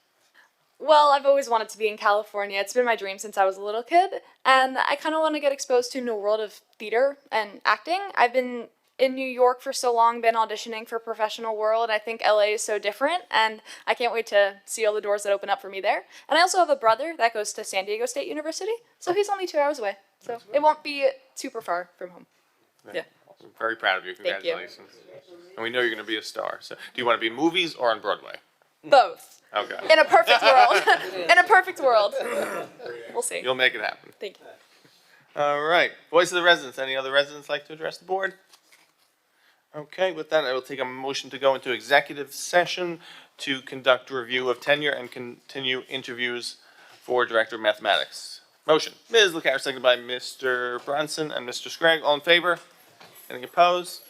Well, I've always wanted to be in California. It's been my dream since I was a little kid, and I kind of want to get exposed to a new world of theater and acting. I've been in New York for so long, been auditioning for professional world. I think LA is so different, and I can't wait to see all the doors that open up for me there. And I also have a brother that goes to San Diego State University, so he's only 2 hours away. So it won't be super far from home. Yeah. I'm very proud of you. Thank you. Congratulations. And we know you're going to be a star. So do you want to be in movies or on Broadway? Both. Okay. In a perfect world. In a perfect world. We'll see. You'll make it happen. Thank you. All right. Voice of the residents. Any other residents like to address the board? Okay. With that, I will take a motion to go into executive session to conduct a review of tenure and continue interviews for Director of Mathematics. Motion. Ms. LeCarre, seconded by Mr. Bronson and Mr. Scragg. All in favor? Any opposed?